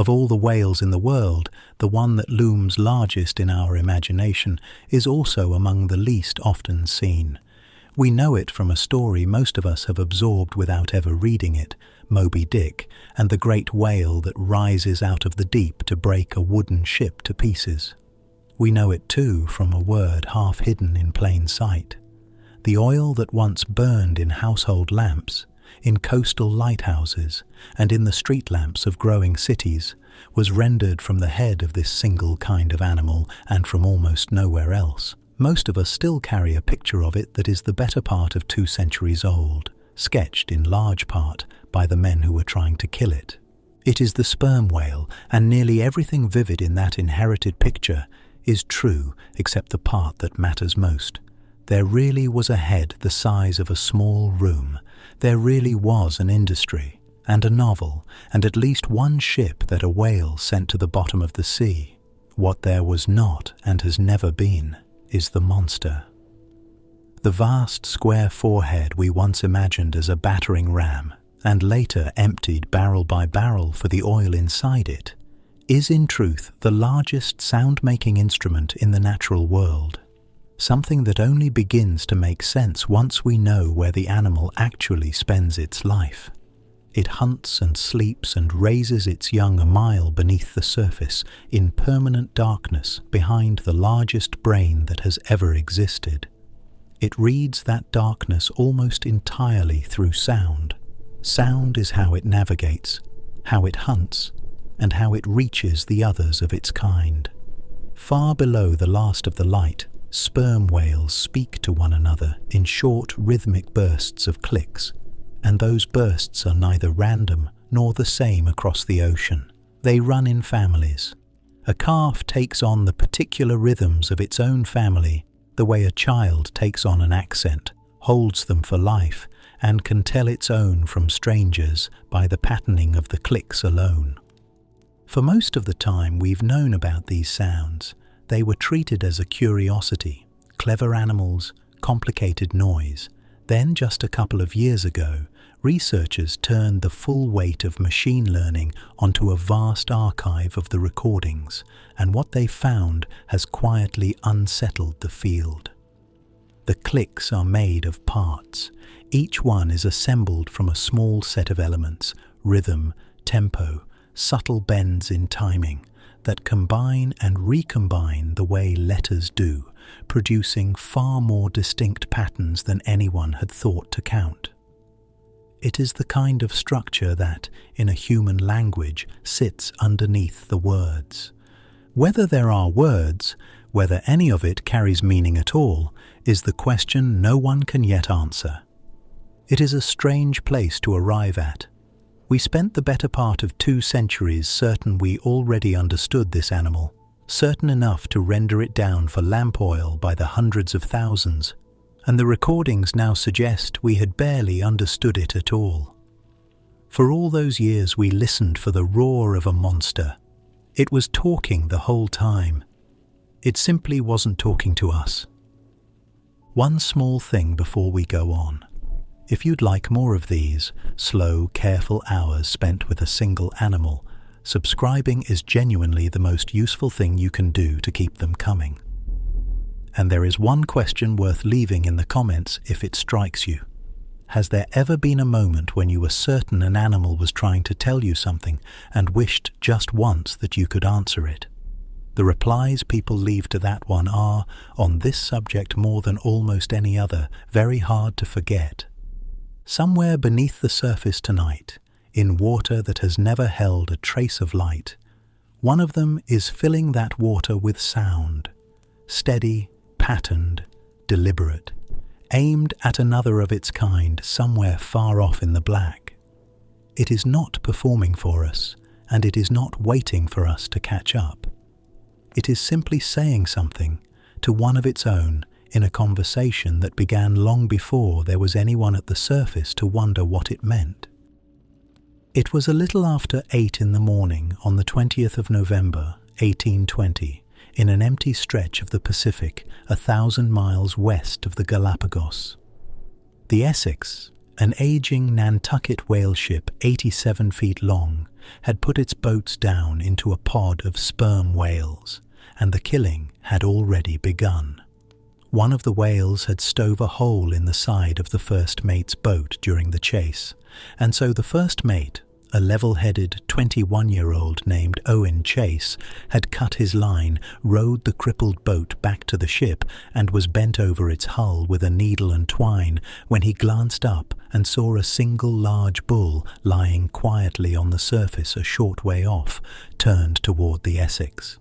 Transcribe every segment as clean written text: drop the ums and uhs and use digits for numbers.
Of all the whales in the world, the one that looms largest in our imagination is also among the least often seen. We know it from a story most of us have absorbed without ever reading it, Moby Dick, and the great whale that rises out of the deep to break a wooden ship to pieces. We know it too from a word half hidden in plain sight. The oil that once burned in household lamps, in coastal lighthouses, and in the street lamps of growing cities, was rendered from the head of this single kind of animal and from almost nowhere else. Most of us still carry a picture of it that is the better part of 2 centuries old, sketched in large part by the men who were trying to kill it. It is the sperm whale, and nearly everything vivid in that inherited picture is true except the part that matters most. There really was a head the size of a small room. There really was an industry, and a novel, and at least one ship that a whale sent to the bottom of the sea. What there was not, and has never been, is the monster. The vast square forehead we once imagined as a battering ram, and later emptied barrel by barrel for the oil inside it, is in truth the largest sound-making instrument in the natural world. Something that only begins to make sense once we know where the animal actually spends its life. It hunts and sleeps and raises its young a mile beneath the surface in permanent darkness behind the largest brain that has ever existed. It reads that darkness almost entirely through sound. Sound is how it navigates, how it hunts, and how it reaches the others of its kind. Far below the last of the light, sperm whales speak to one another in short rhythmic bursts of clicks, and those bursts are neither random nor the same across the ocean. They run in families. A calf takes on the particular rhythms of its own family, the way a child takes on an accent, holds them for life, and can tell its own from strangers by the patterning of the clicks alone. For most of the time we've known about these sounds, they were treated as a curiosity, clever animals, complicated noise. Then, just a couple of years ago, researchers turned the full weight of machine learning onto a vast archive of the recordings, and what they found has quietly unsettled the field. The clicks are made of parts. Each one is assembled from a small set of elements, rhythm, tempo, subtle bends in timing, that combine and recombine the way letters do, producing far more distinct patterns than anyone had thought to count. It is the kind of structure that, in a human language, sits underneath the words. Whether there are words, whether any of it carries meaning at all, is the question no one can yet answer. It is a strange place to arrive at. We spent the better part of 2 centuries certain we already understood this animal, certain enough to render it down for lamp oil by the hundreds of thousands, and the recordings now suggest we had barely understood it at all. For all those years we listened for the roar of a monster. It was talking the whole time. It simply wasn't talking to us. One small thing before we go on. If you'd like more of these slow, careful hours spent with a single animal, subscribing is genuinely the most useful thing you can do to keep them coming. And there is one question worth leaving in the comments if it strikes you. Has there ever been a moment when you were certain an animal was trying to tell you something and wished just once that you could answer it? The replies people leave to that one are, on this subject more than almost any other, very hard to forget. Somewhere beneath the surface tonight, in water that has never held a trace of light, one of them is filling that water with sound, steady, patterned, deliberate, aimed at another of its kind somewhere far off in the black. It is not performing for us, and it is not waiting for us to catch up. It is simply saying something to one of its own in a conversation that began long before there was anyone at the surface to wonder what it meant. It was a little after 8 in the morning on the 20th of November, 1820, in an empty stretch of the Pacific 1,000 miles west of the Galapagos. The Essex, an aging Nantucket whale ship 87 feet long, had put its boats down into a pod of sperm whales, and the killing had already begun. One of the whales had stove a hole in the side of the first mate's boat during the chase, and so the first mate, a level-headed 21-year-old named Owen Chase, had cut his line, rowed the crippled boat back to the ship, and was bent over its hull with a needle and twine when he glanced up and saw a single large bull lying quietly on the surface a short way off, turned toward the Essex.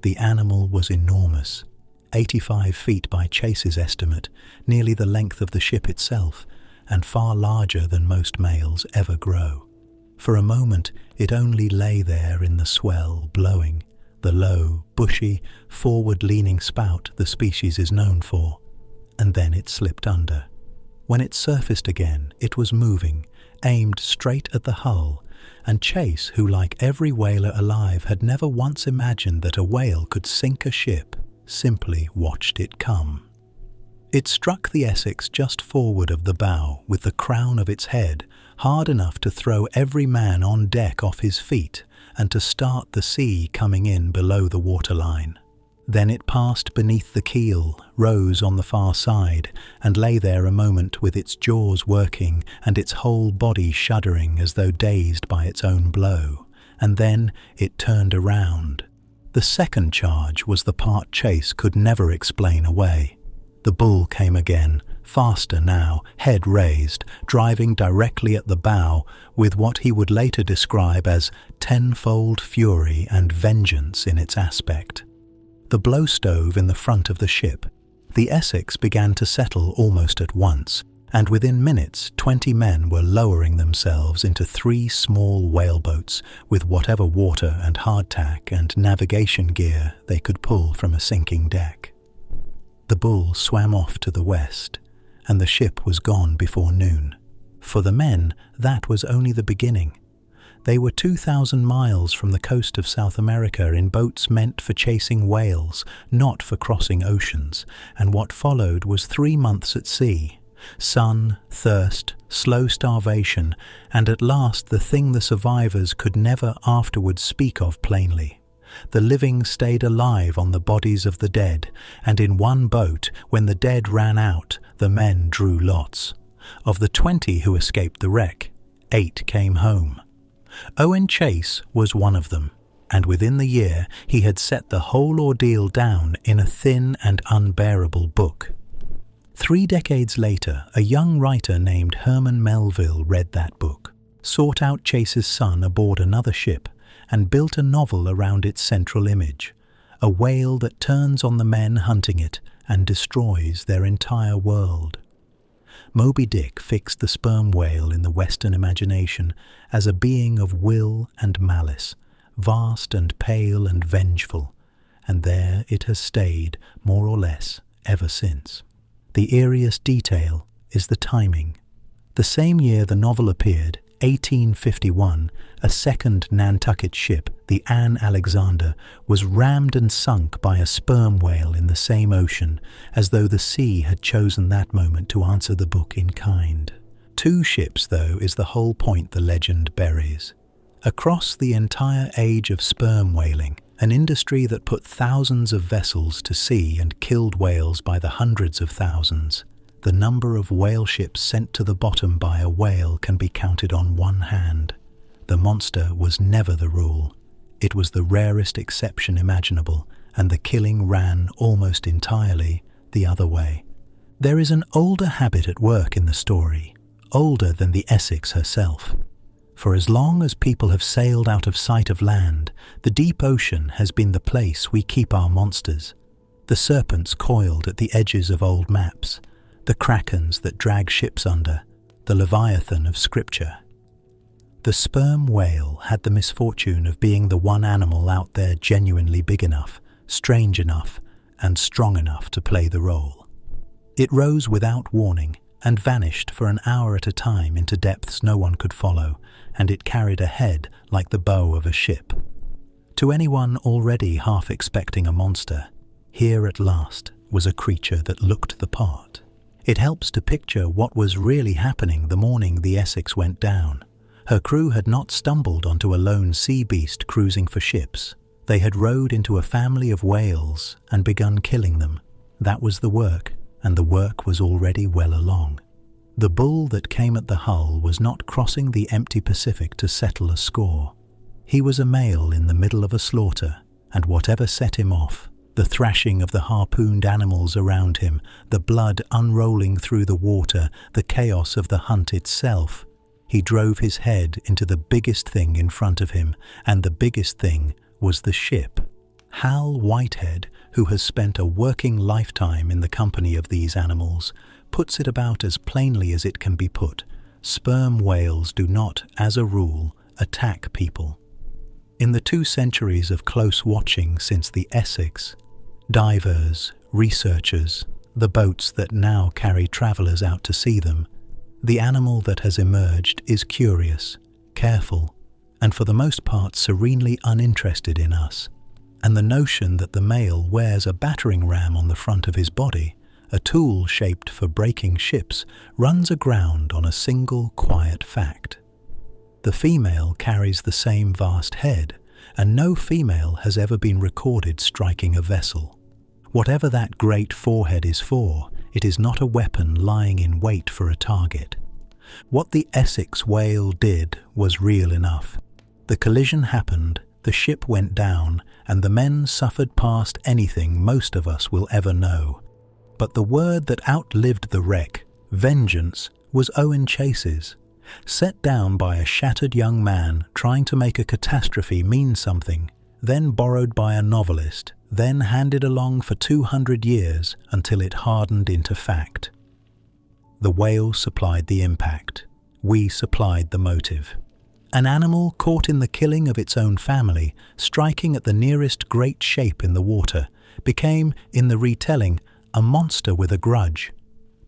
The animal was enormous, 85 feet by Chase's estimate, nearly the length of the ship itself, and far larger than most males ever grow. For a moment it only lay there in the swell, blowing, the low, bushy, forward-leaning spout the species is known for, and then it slipped under. When it surfaced again, it was moving, aimed straight at the hull, and Chase, who like every whaler alive had never once imagined that a whale could sink a ship, simply watched it come. It struck the Essex just forward of the bow with the crown of its head, hard enough to throw every man on deck off his feet and to start the sea coming in below the waterline. Then it passed beneath the keel, rose on the far side, and lay there a moment with its jaws working and its whole body shuddering as though dazed by its own blow, and then it turned around. The second charge was the part Chase could never explain away. The bull came again, faster now, head raised, driving directly at the bow with what he would later describe as tenfold fury and vengeance in its aspect. The blow stove in the front of the ship. The Essex began to settle almost at once, and within minutes 20 men were lowering themselves into 3 small whaleboats with whatever water and hardtack and navigation gear they could pull from a sinking deck. The bull swam off to the west, and the ship was gone before noon. For the men, that was only the beginning. They were 2,000 miles from the coast of South America in boats meant for chasing whales, not for crossing oceans, and what followed was 3 months at sea. Sun, thirst, slow starvation, and at last the thing the survivors could never afterwards speak of plainly. The living stayed alive on the bodies of the dead, and in one boat, when the dead ran out, the men drew lots. Of the 20 who escaped the wreck, 8 came home. Owen Chase was one of them, and within the year he had set the whole ordeal down in a thin and unbearable book. 3 decades later, a young writer named Herman Melville read that book, sought out Chase's son aboard another ship, and built a novel around its central image, a whale that turns on the men hunting it and destroys their entire world. Moby Dick fixed the sperm whale in the Western imagination as a being of will and malice, vast and pale and vengeful, and there it has stayed, more or less, ever since. The eeriest detail is the timing. The same year the novel appeared, 1851, a second Nantucket ship, the Anne Alexander, was rammed and sunk by a sperm whale in the same ocean, as though the sea had chosen that moment to answer the book in kind. 2 ships, though, is the whole point the legend buries. Across the entire age of sperm whaling, an industry that put thousands of vessels to sea and killed whales by the hundreds of thousands, the number of whale ships sent to the bottom by a whale can be counted on one hand. The monster was never the rule. It was the rarest exception imaginable, and the killing ran almost entirely the other way. There is an older habit at work in the story, older than the Essex herself. For as long as people have sailed out of sight of land, the deep ocean has been the place we keep our monsters. The serpents coiled at the edges of old maps, the krakens that drag ships under, the leviathan of scripture. The sperm whale had the misfortune of being the one animal out there genuinely big enough, strange enough, and strong enough to play the role. It rose without warning and vanished for an hour at a time into depths no one could follow, and it carried a head like the bow of a ship. To anyone already half expecting a monster, here at last was a creature that looked the part. It helps to picture what was really happening the morning the Essex went down. Her crew had not stumbled onto a lone sea beast cruising for ships. They had rowed into a family of whales and begun killing them. That was the work, and the work was already well along. The bull that came at the hull was not crossing the empty Pacific to settle a score. He was a male in the middle of a slaughter, and whatever set him off, the thrashing of the harpooned animals around him, the blood unrolling through the water, the chaos of the hunt itself, he drove his head into the biggest thing in front of him, and the biggest thing was the ship. Hal Whitehead, who has spent a working lifetime in the company of these animals, puts it about as plainly as it can be put. Sperm whales do not, as a rule, attack people. In the 2 centuries of close watching since the Essex, divers, researchers, the boats that now carry travellers out to see them, the animal that has emerged is curious, careful, and for the most part serenely uninterested in us. And the notion that the male wears a battering ram on the front of his body, a tool shaped for breaking ships, runs aground on a single quiet fact. The female carries the same vast head, and no female has ever been recorded striking a vessel. Whatever that great forehead is for, it is not a weapon lying in wait for a target. What the Essex whale did was real enough. The collision happened, the ship went down, and the men suffered past anything most of us will ever know. But the word that outlived the wreck, vengeance, was Owen Chase's. Set down by a shattered young man trying to make a catastrophe mean something, then borrowed by a novelist, then handed along for 200 years until it hardened into fact. The whale supplied the impact. We supplied the motive. An animal caught in the killing of its own family, striking at the nearest great shape in the water, became, in the retelling, a monster with a grudge.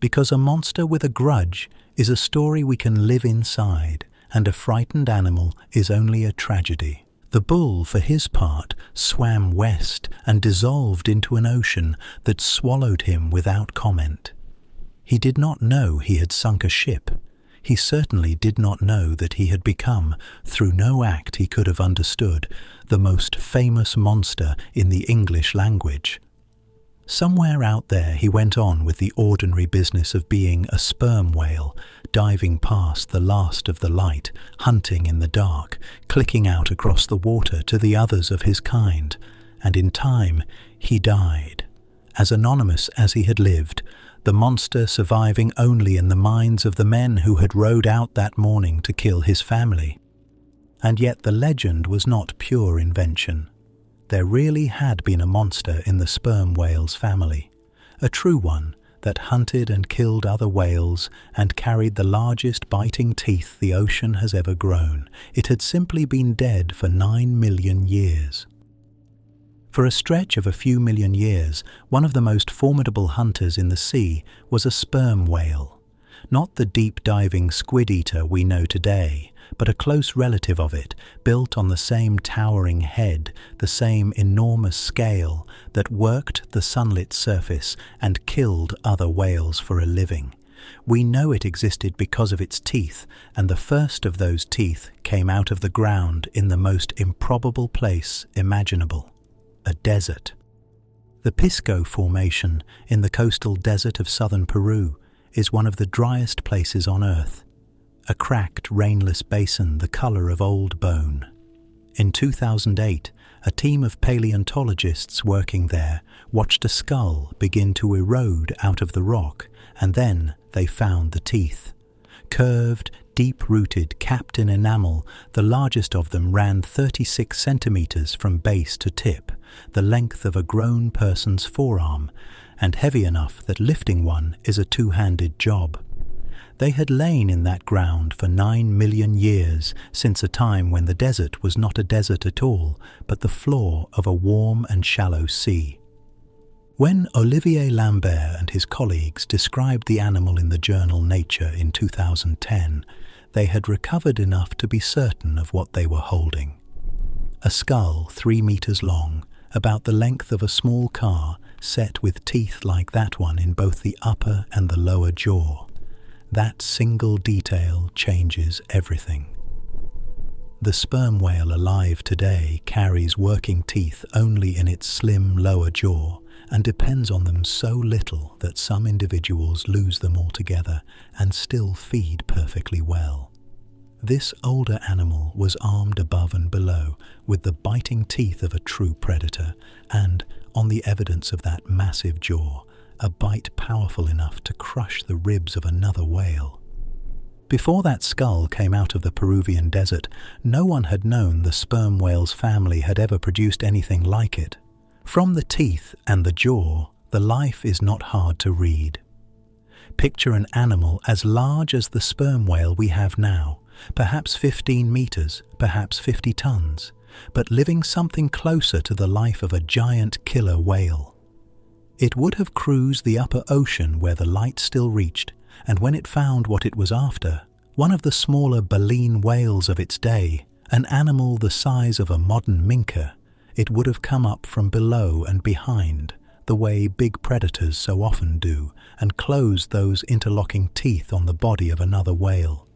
Because a monster with a grudge is a story we can live inside, and a frightened animal is only a tragedy. The bull, for his part, swam west and dissolved into an ocean that swallowed him without comment. He did not know he had sunk a ship. He certainly did not know that he had become, through no act he could have understood, the most famous monster in the English language. Somewhere out there he went on with the ordinary business of being a sperm whale, diving past the last of the light, hunting in the dark, clicking out across the water to the others of his kind, and in time he died. As anonymous as he had lived, the monster surviving only in the minds of the men who had rowed out that morning to kill his family. And yet the legend was not pure invention. There really had been a monster in the sperm whale's family, a true one that hunted and killed other whales and carried the largest biting teeth the ocean has ever grown. It had simply been dead for 9 million years. For a stretch of a few million years, one of the most formidable hunters in the sea was a sperm whale. Not the deep-diving squid-eater we know today, but a close relative of it, built on the same towering head, the same enormous scale that worked the sunlit surface and killed other whales for a living. We know it existed because of its teeth, and the first of those teeth came out of the ground in the most improbable place imaginable, a desert. The Pisco Formation in the coastal desert of southern Peru is one of the driest places on Earth. A cracked, rainless basin the colour of old bone. In 2008, a team of paleontologists working there watched a skull begin to erode out of the rock, and then they found the teeth. Curved, deep-rooted, capped in enamel, the largest of them ran 36 centimetres from base to tip, the length of a grown person's forearm, and heavy enough that lifting one is a two-handed job. They had lain in that ground for 9 million years, since a time when the desert was not a desert at all, but the floor of a warm and shallow sea. When Olivier Lambert and his colleagues described the animal in the journal Nature in 2010, they had recovered enough to be certain of what they were holding. A skull 3 meters long, about the length of a small car, set with teeth like that one in both the upper and the lower jaw. That single detail changes everything. The sperm whale alive today carries working teeth only in its slim lower jaw and depends on them so little that some individuals lose them altogether and still feed perfectly well. This older animal was armed above and below with the biting teeth of a true predator and, on the evidence of that massive jaw, a bite powerful enough to crush the ribs of another whale. Before that skull came out of the Peruvian desert, no one had known the sperm whale's family had ever produced anything like it. From the teeth and the jaw, the life is not hard to read. Picture an animal as large as the sperm whale we have now, perhaps 15 meters, perhaps 50 tons, but living something closer to the life of a giant killer whale. It would have cruised the upper ocean where the light still reached, and when it found what it was after, one of the smaller baleen whales of its day, an animal the size of a modern minke, it would have come up from below and behind, the way big predators so often do, and closed those interlocking teeth on the body of another whale.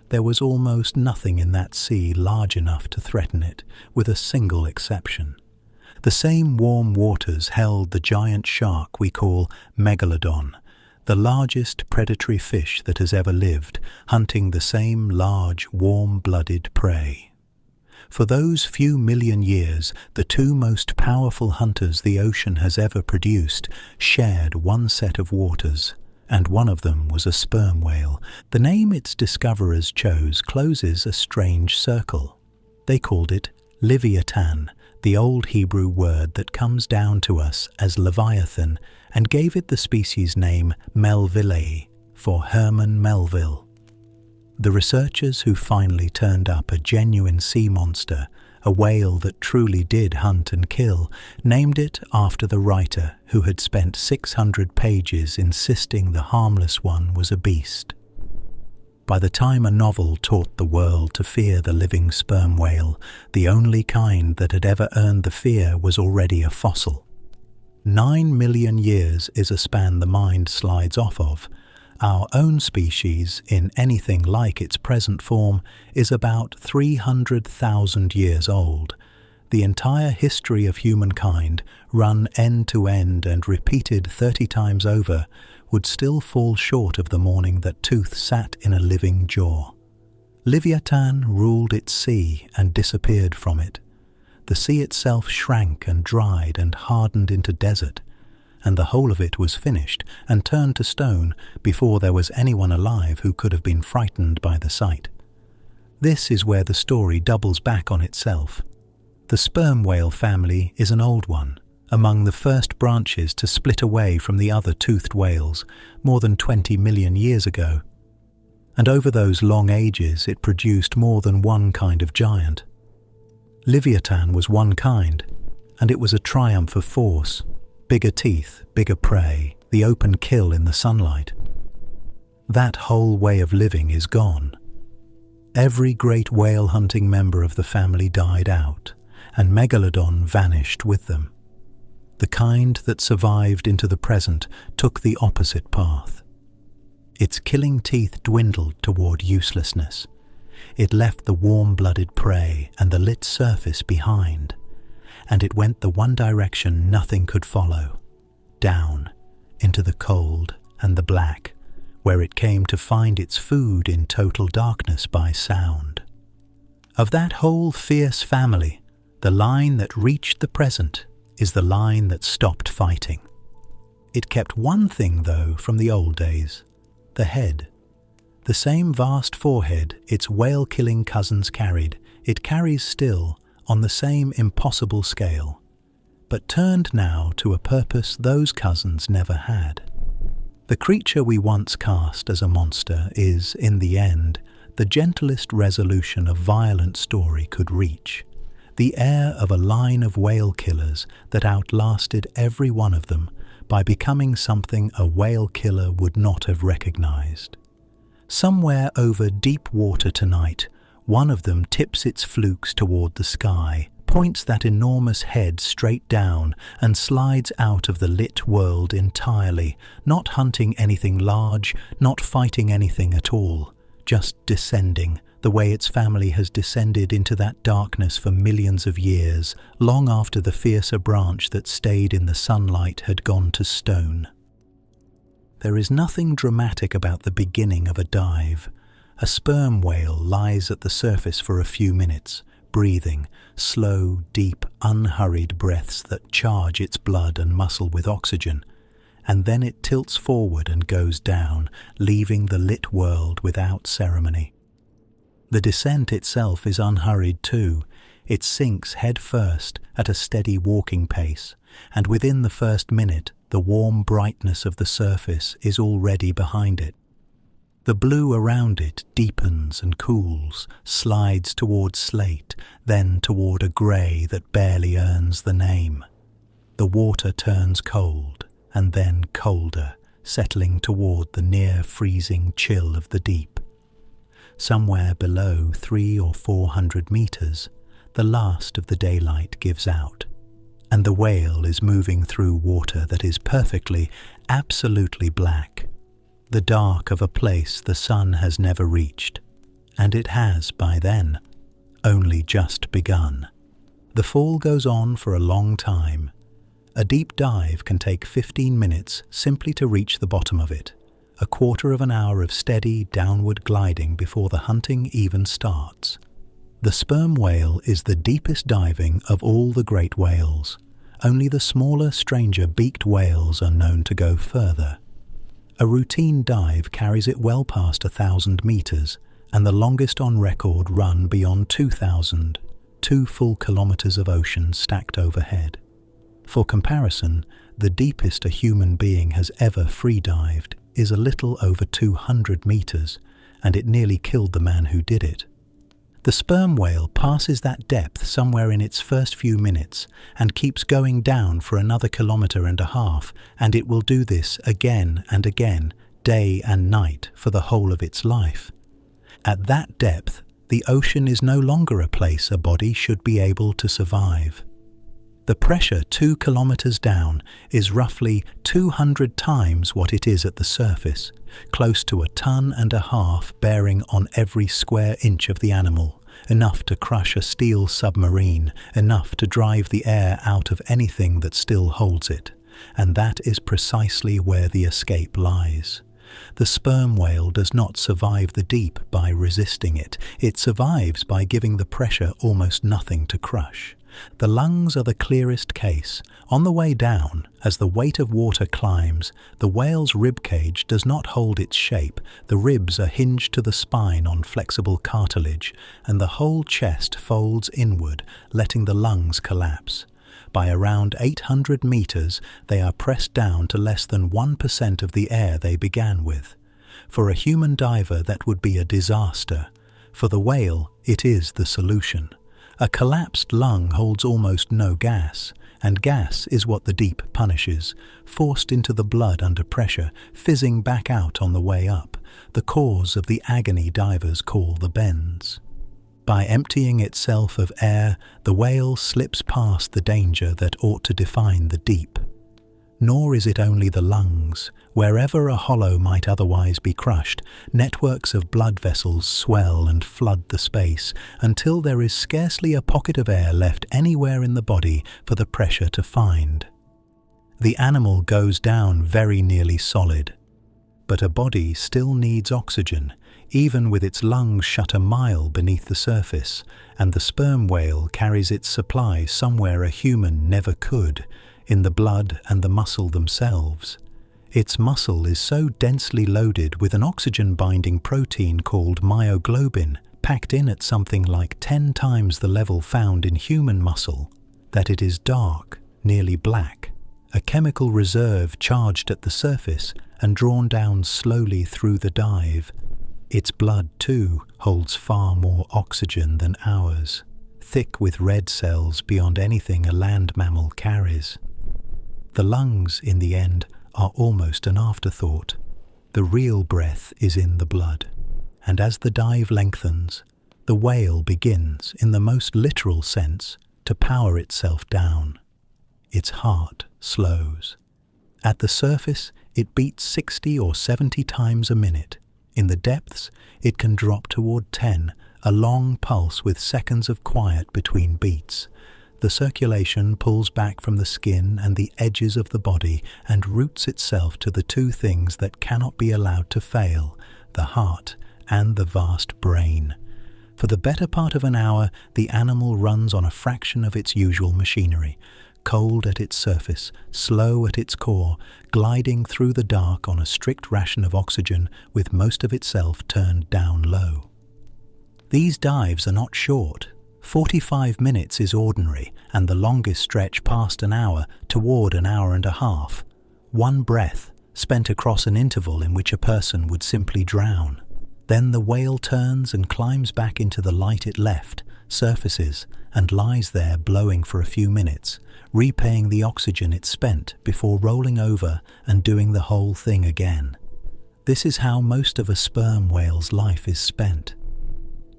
There was almost nothing in that sea large enough to threaten it, with a single exception. The same warm waters held the giant shark we call megalodon, the largest predatory fish that has ever lived, hunting the same large, warm-blooded prey. For those few million years, the two most powerful hunters the ocean has ever produced shared one set of waters, and one of them was a sperm whale. The name its discoverers chose closes a strange circle. They called it Leviathan, the old Hebrew word that comes down to us as Leviathan, and gave it the species name Melville, for Herman Melville. The researchers who finally turned up a genuine sea monster, a whale that truly did hunt and kill, named it after the writer who had spent 600 pages insisting the harmless one was a beast. By the time a novel taught the world to fear the living sperm whale, the only kind that had ever earned the fear was already a fossil. 9 million years is a span the mind slides off of. Our own species, in anything like its present form, is about 300,000 years old. The entire history of humankind, run end to end and repeated 30 times over, would still fall short of the morning that Tooth sat in a living jaw. Leviathan ruled its sea and disappeared from it. The sea itself shrank and dried and hardened into desert, and the whole of it was finished and turned to stone before there was anyone alive who could have been frightened by the sight. This is where the story doubles back on itself. The sperm whale family is an old one, among the first branches to split away from the other toothed whales more than 20 million years ago. And over those long ages it produced more than one kind of giant. Leviathan was one kind, and it was a triumph of force. Bigger teeth, bigger prey, the open kill in the sunlight. That whole way of living is gone. Every great whale hunting member of the family died out, and Megalodon vanished with them. The kind that survived into the present took the opposite path. Its killing teeth dwindled toward uselessness. It left the warm-blooded prey and the lit surface behind, and it went the one direction nothing could follow, down into the cold and the black, where it came to find its food in total darkness by sound. Of that whole fierce family, the line that reached the present is the line that stopped fighting. It kept one thing, though, from the old days: the head. The same vast forehead its whale-killing cousins carried, it carries still, on the same impossible scale, but turned now to a purpose those cousins never had. The creature we once cast as a monster is, in the end, the gentlest resolution a violent story could reach, the heir of a line of whale killers that outlasted every one of them by becoming something a whale killer would not have recognized. Somewhere over deep water tonight, one of them tips its flukes toward the sky, points that enormous head straight down, and slides out of the lit world entirely, not hunting anything large, not fighting anything at all, just descending, the way its family has descended into that darkness for millions of years, long after the fiercer branch that stayed in the sunlight had gone to stone. There is nothing dramatic about the beginning of a dive. A sperm whale lies at the surface for a few minutes, breathing, slow, deep, unhurried breaths that charge its blood and muscle with oxygen, and then it tilts forward and goes down, leaving the lit world without ceremony. The descent itself is unhurried too. It sinks head first at a steady walking pace, and within the first minute, the warm brightness of the surface is already behind it. The blue around it deepens and cools, slides toward slate, then toward a grey that barely earns the name. The water turns cold, and then colder, settling toward the near-freezing chill of the deep. Somewhere below 300 or 400 meters, the last of the daylight gives out, and the whale is moving through water that is perfectly, absolutely black, the dark of a place the sun has never reached, and it has, by then, only just begun. The fall goes on for a long time. A deep dive can take 15 minutes simply to reach the bottom of it, a quarter of an hour of steady downward gliding before the hunting even starts. The sperm whale is the deepest diving of all the great whales. Only the smaller, stranger beaked whales are known to go further. A routine dive carries it well past 1,000 meters, and the longest on record run beyond 2,000, 2 full kilometers of ocean stacked overhead. For comparison, the deepest a human being has ever free-dived is a little over 200 meters, and it nearly killed the man who did it. The sperm whale passes that depth somewhere in its first few minutes and keeps going down for another 1.5 kilometers, and it will do this again and again, day and night, for the whole of its life. At that depth, the ocean is no longer a place a body should be able to survive. The pressure 2 kilometers down is roughly 200 times what it is at the surface, close to 1.5 tons bearing on every square inch of the animal, enough to crush a steel submarine, enough to drive the air out of anything that still holds it, and that is precisely where the escape lies. The sperm whale does not survive the deep by resisting it. It survives by giving the pressure almost nothing to crush. The lungs are the clearest case. On the way down, as the weight of water climbs, the whale's ribcage does not hold its shape. The ribs are hinged to the spine on flexible cartilage, and the whole chest folds inward, letting the lungs collapse. By around 800 meters, they are pressed down to less than 1% of the air they began with. For a human diver, that would be a disaster. For the whale, it is the solution. A collapsed lung holds almost no gas, and gas is what the deep punishes, forced into the blood under pressure, fizzing back out on the way up, the cause of the agony divers call the bends. By emptying itself of air, the whale slips past the danger that ought to define the deep. Nor is it only the lungs. Wherever a hollow might otherwise be crushed, networks of blood vessels swell and flood the space until there is scarcely a pocket of air left anywhere in the body for the pressure to find. The animal goes down very nearly solid. But a body still needs oxygen, even with its lungs shut a mile beneath the surface, and the sperm whale carries its supply somewhere a human never could, in the blood and the muscle themselves. Its muscle is so densely loaded with an oxygen-binding protein called myoglobin, packed in at something like 10 times the level found in human muscle, that it is dark, nearly black, a chemical reserve charged at the surface and drawn down slowly through the dive. Its blood, too, holds far more oxygen than ours, thick with red cells beyond anything a land mammal carries. The lungs, in the end, are almost an afterthought. The real breath is in the blood, and as the dive lengthens, the whale begins, in the most literal sense, to power itself down. Its heart slows. At the surface, it beats 60 or 70 times a minute. In the depths, it can drop toward 10, a long pulse with seconds of quiet between beats. The circulation pulls back from the skin and the edges of the body and roots itself to the two things that cannot be allowed to fail, the heart and the vast brain. For the better part of an hour, the animal runs on a fraction of its usual machinery, cold at its surface, slow at its core, gliding through the dark on a strict ration of oxygen with most of itself turned down low. These dives are not short. 45 minutes is ordinary, and the longest stretch past an hour toward an hour and a half. One breath, spent across an interval in which a person would simply drown. Then the whale turns and climbs back into the light it left, surfaces, and lies there blowing for a few minutes, repaying the oxygen it spent before rolling over and doing the whole thing again. This is how most of a sperm whale's life is spent.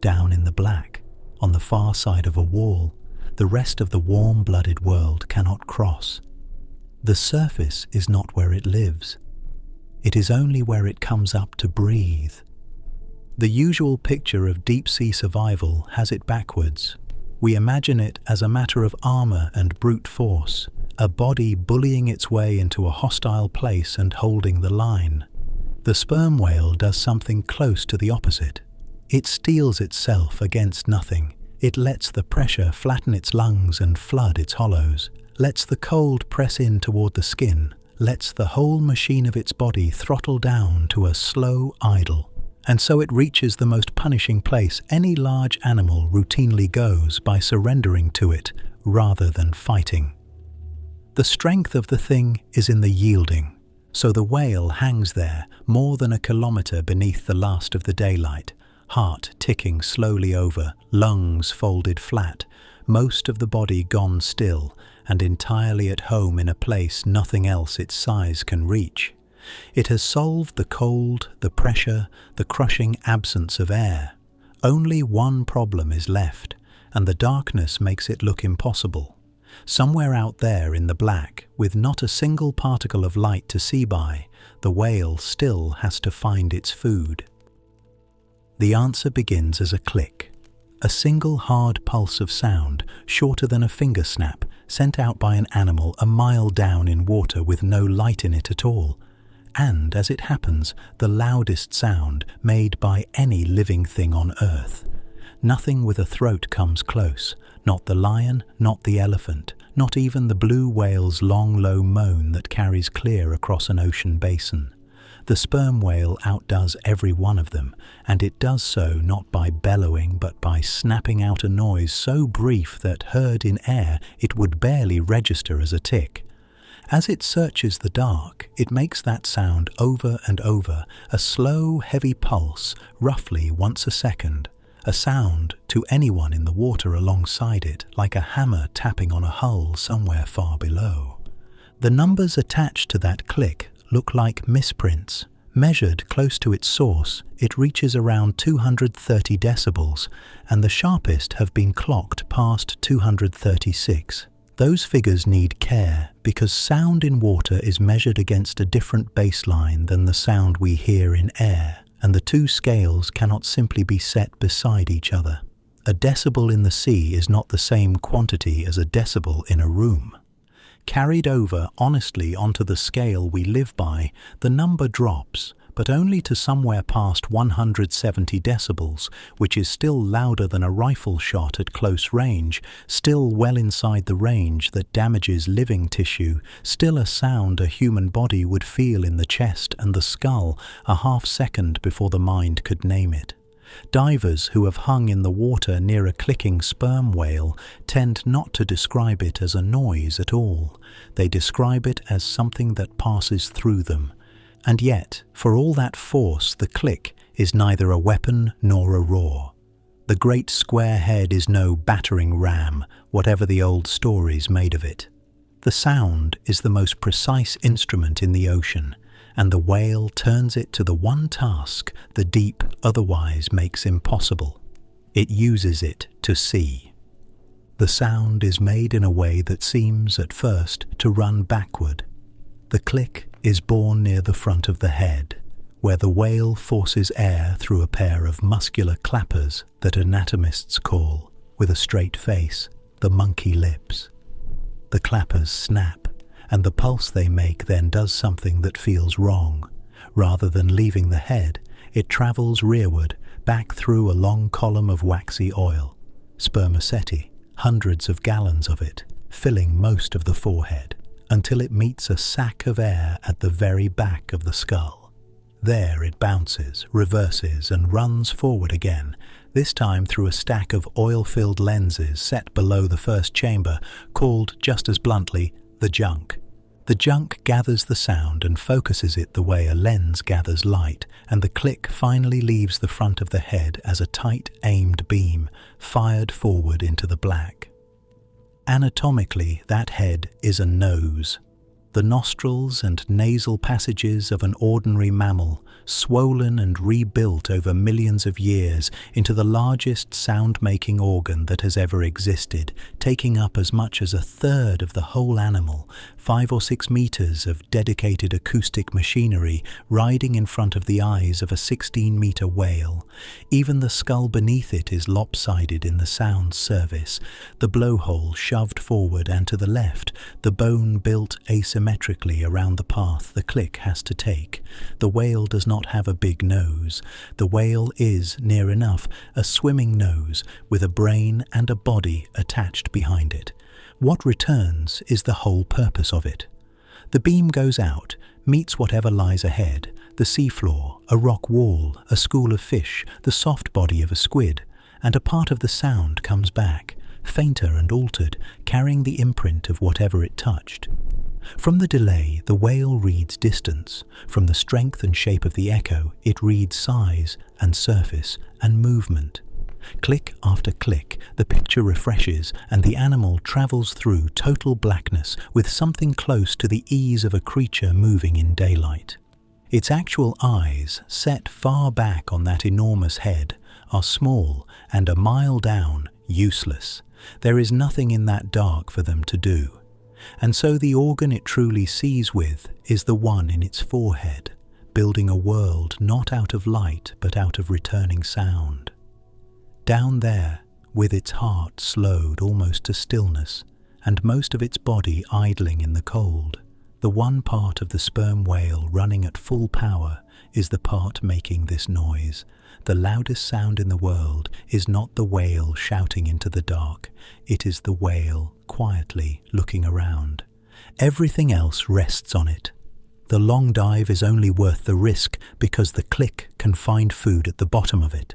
Down in the black, on the far side of a wall, the rest of the warm-blooded world cannot cross. The surface is not where it lives. It is only where it comes up to breathe. The usual picture of deep-sea survival has it backwards. We imagine it as a matter of armor and brute force, a body bullying its way into a hostile place and holding the line. The sperm whale does something close to the opposite. It steels itself against nothing. It lets the pressure flatten its lungs and flood its hollows, lets the cold press in toward the skin, lets the whole machine of its body throttle down to a slow idle. And so it reaches the most punishing place any large animal routinely goes by surrendering to it rather than fighting. The strength of the thing is in the yielding, so the whale hangs there more than a kilometer beneath the last of the daylight, heart ticking slowly over, lungs folded flat, most of the body gone still and entirely at home in a place nothing else its size can reach. It has solved the cold, the pressure, the crushing absence of air. Only one problem is left, and the darkness makes it look impossible. Somewhere out there in the black, with not a single particle of light to see by, the whale still has to find its food. The answer begins as a click, a single hard pulse of sound, shorter than a finger snap, sent out by an animal a mile down in water with no light in it at all. And, as it happens, the loudest sound made by any living thing on earth. Nothing with a throat comes close, not the lion, not the elephant, not even the blue whale's long low moan that carries clear across an ocean basin. The sperm whale outdoes every one of them, and it does so not by bellowing but by snapping out a noise so brief that, heard in air, it would barely register as a tick. As it searches the dark, it makes that sound over and over, a slow, heavy pulse, roughly once a second, a sound to anyone in the water alongside it, like a hammer tapping on a hull somewhere far below. The numbers attached to that click look like misprints. Measured close to its source, it reaches around 230 decibels, and the sharpest have been clocked past 236. Those figures need care because sound in water is measured against a different baseline than the sound we hear in air, and the two scales cannot simply be set beside each other. A decibel in the sea is not the same quantity as a decibel in a room. Carried over honestly onto the scale we live by, the number drops, but only to somewhere past 170 decibels, which is still louder than a rifle shot at close range, still well inside the range that damages living tissue, still a sound a human body would feel in the chest and the skull a half second before the mind could name it. Divers who have hung in the water near a clicking sperm whale tend not to describe it as a noise at all. They describe it as something that passes through them. And yet, for all that force, the click is neither a weapon nor a roar. The great square head is no battering ram, whatever the old stories made of it. The sound is the most precise instrument in the ocean, and the whale turns it to the one task the deep otherwise makes impossible. It uses it to see. The sound is made in a way that seems, at first, to run backward. The click is born near the front of the head, where the whale forces air through a pair of muscular clappers that anatomists call, with a straight face, the monkey lips. The clappers snap, and the pulse they make then does something that feels wrong. Rather than leaving the head, it travels rearward, back through a long column of waxy oil, spermaceti, hundreds of gallons of it, filling most of the forehead, until it meets a sac of air at the very back of the skull. There it bounces, reverses, and runs forward again, this time through a stack of oil-filled lenses set below the first chamber, called, just as bluntly, the junk. The junk gathers the sound and focuses it the way a lens gathers light, and the click finally leaves the front of the head as a tight, aimed beam, fired forward into the black. Anatomically, that head is a nose. The nostrils and nasal passages of an ordinary mammal, swollen and rebuilt over millions of years into the largest sound-making organ that has ever existed, taking up as much as a third of the whole animal, 5 or 6 meters of dedicated acoustic machinery riding in front of the eyes of a 16-meter whale. Even the skull beneath it is lopsided in the sound service, the blowhole shoved forward and to the left, the bone built asymmetrically around the path the click has to take. The whale does not have a big nose. The whale is, near enough, a swimming nose with a brain and a body attached behind it. What returns is the whole purpose of it. The beam goes out, meets whatever lies ahead, the seafloor, a rock wall, a school of fish, the soft body of a squid, and a part of the sound comes back, fainter and altered, carrying the imprint of whatever it touched. From the delay, the whale reads distance. From the strength and shape of the echo, it reads size and surface and movement. Click after click, the picture refreshes and the animal travels through total blackness with something close to the ease of a creature moving in daylight. Its actual eyes, set far back on that enormous head, are small and a mile down, useless. There is nothing in that dark for them to do. And so the organ it truly sees with is the one in its forehead, building a world not out of light but out of returning sound. Down there, with its heart slowed almost to stillness, and most of its body idling in the cold, the one part of the sperm whale running at full power is the part making this noise. The loudest sound in the world is not the whale shouting into the dark, it is the whale quietly looking around. Everything else rests on it. The long dive is only worth the risk because the click can find food at the bottom of it.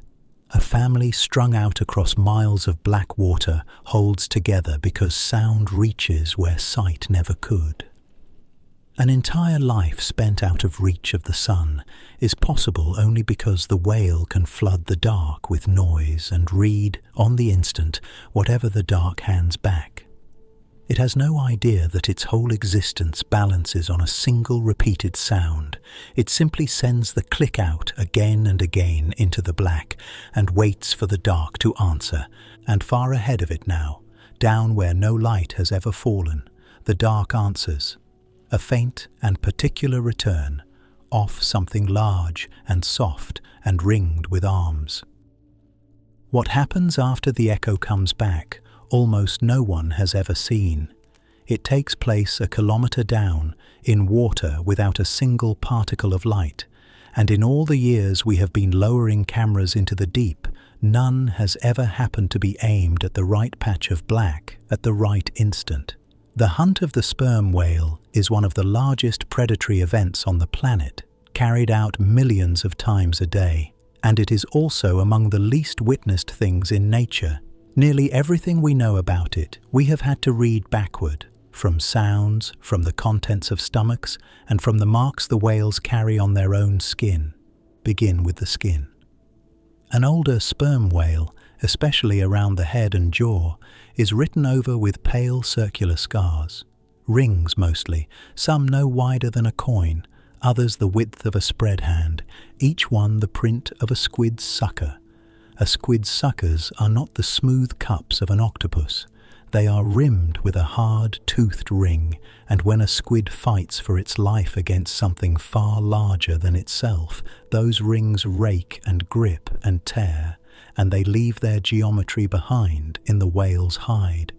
A family strung out across miles of black water holds together because sound reaches where sight never could. An entire life spent out of reach of the sun is possible only because the whale can flood the dark with noise and read, on the instant, whatever the dark hands back. It has no idea that its whole existence balances on a single repeated sound. It simply sends the click out again and again into the black and waits for the dark to answer. And far ahead of it now, down where no light has ever fallen, the dark answers. A faint and particular return, off something large and soft and ringed with arms. What happens after the echo comes back, almost no one has ever seen. It takes place a kilometer down, in water without a single particle of light, and in all the years we have been lowering cameras into the deep, none has ever happened to be aimed at the right patch of black at the right instant. The hunt of the sperm whale is one of the largest predatory events on the planet, carried out millions of times a day, and it is also among the least witnessed things in nature. Nearly everything we know about it we have had to read backward, from sounds, from the contents of stomachs, and from the marks the whales carry on their own skin. Begin with the skin. An older sperm whale, especially around the head and jaw, is written over with pale circular scars. Rings mostly, some no wider than a coin, others the width of a spread hand, each one the print of a squid's sucker. A squid's suckers are not the smooth cups of an octopus. They are rimmed with a hard, toothed ring, and when a squid fights for its life against something far larger than itself, those rings rake and grip and tear, and they leave their geometry behind in the whale's hide.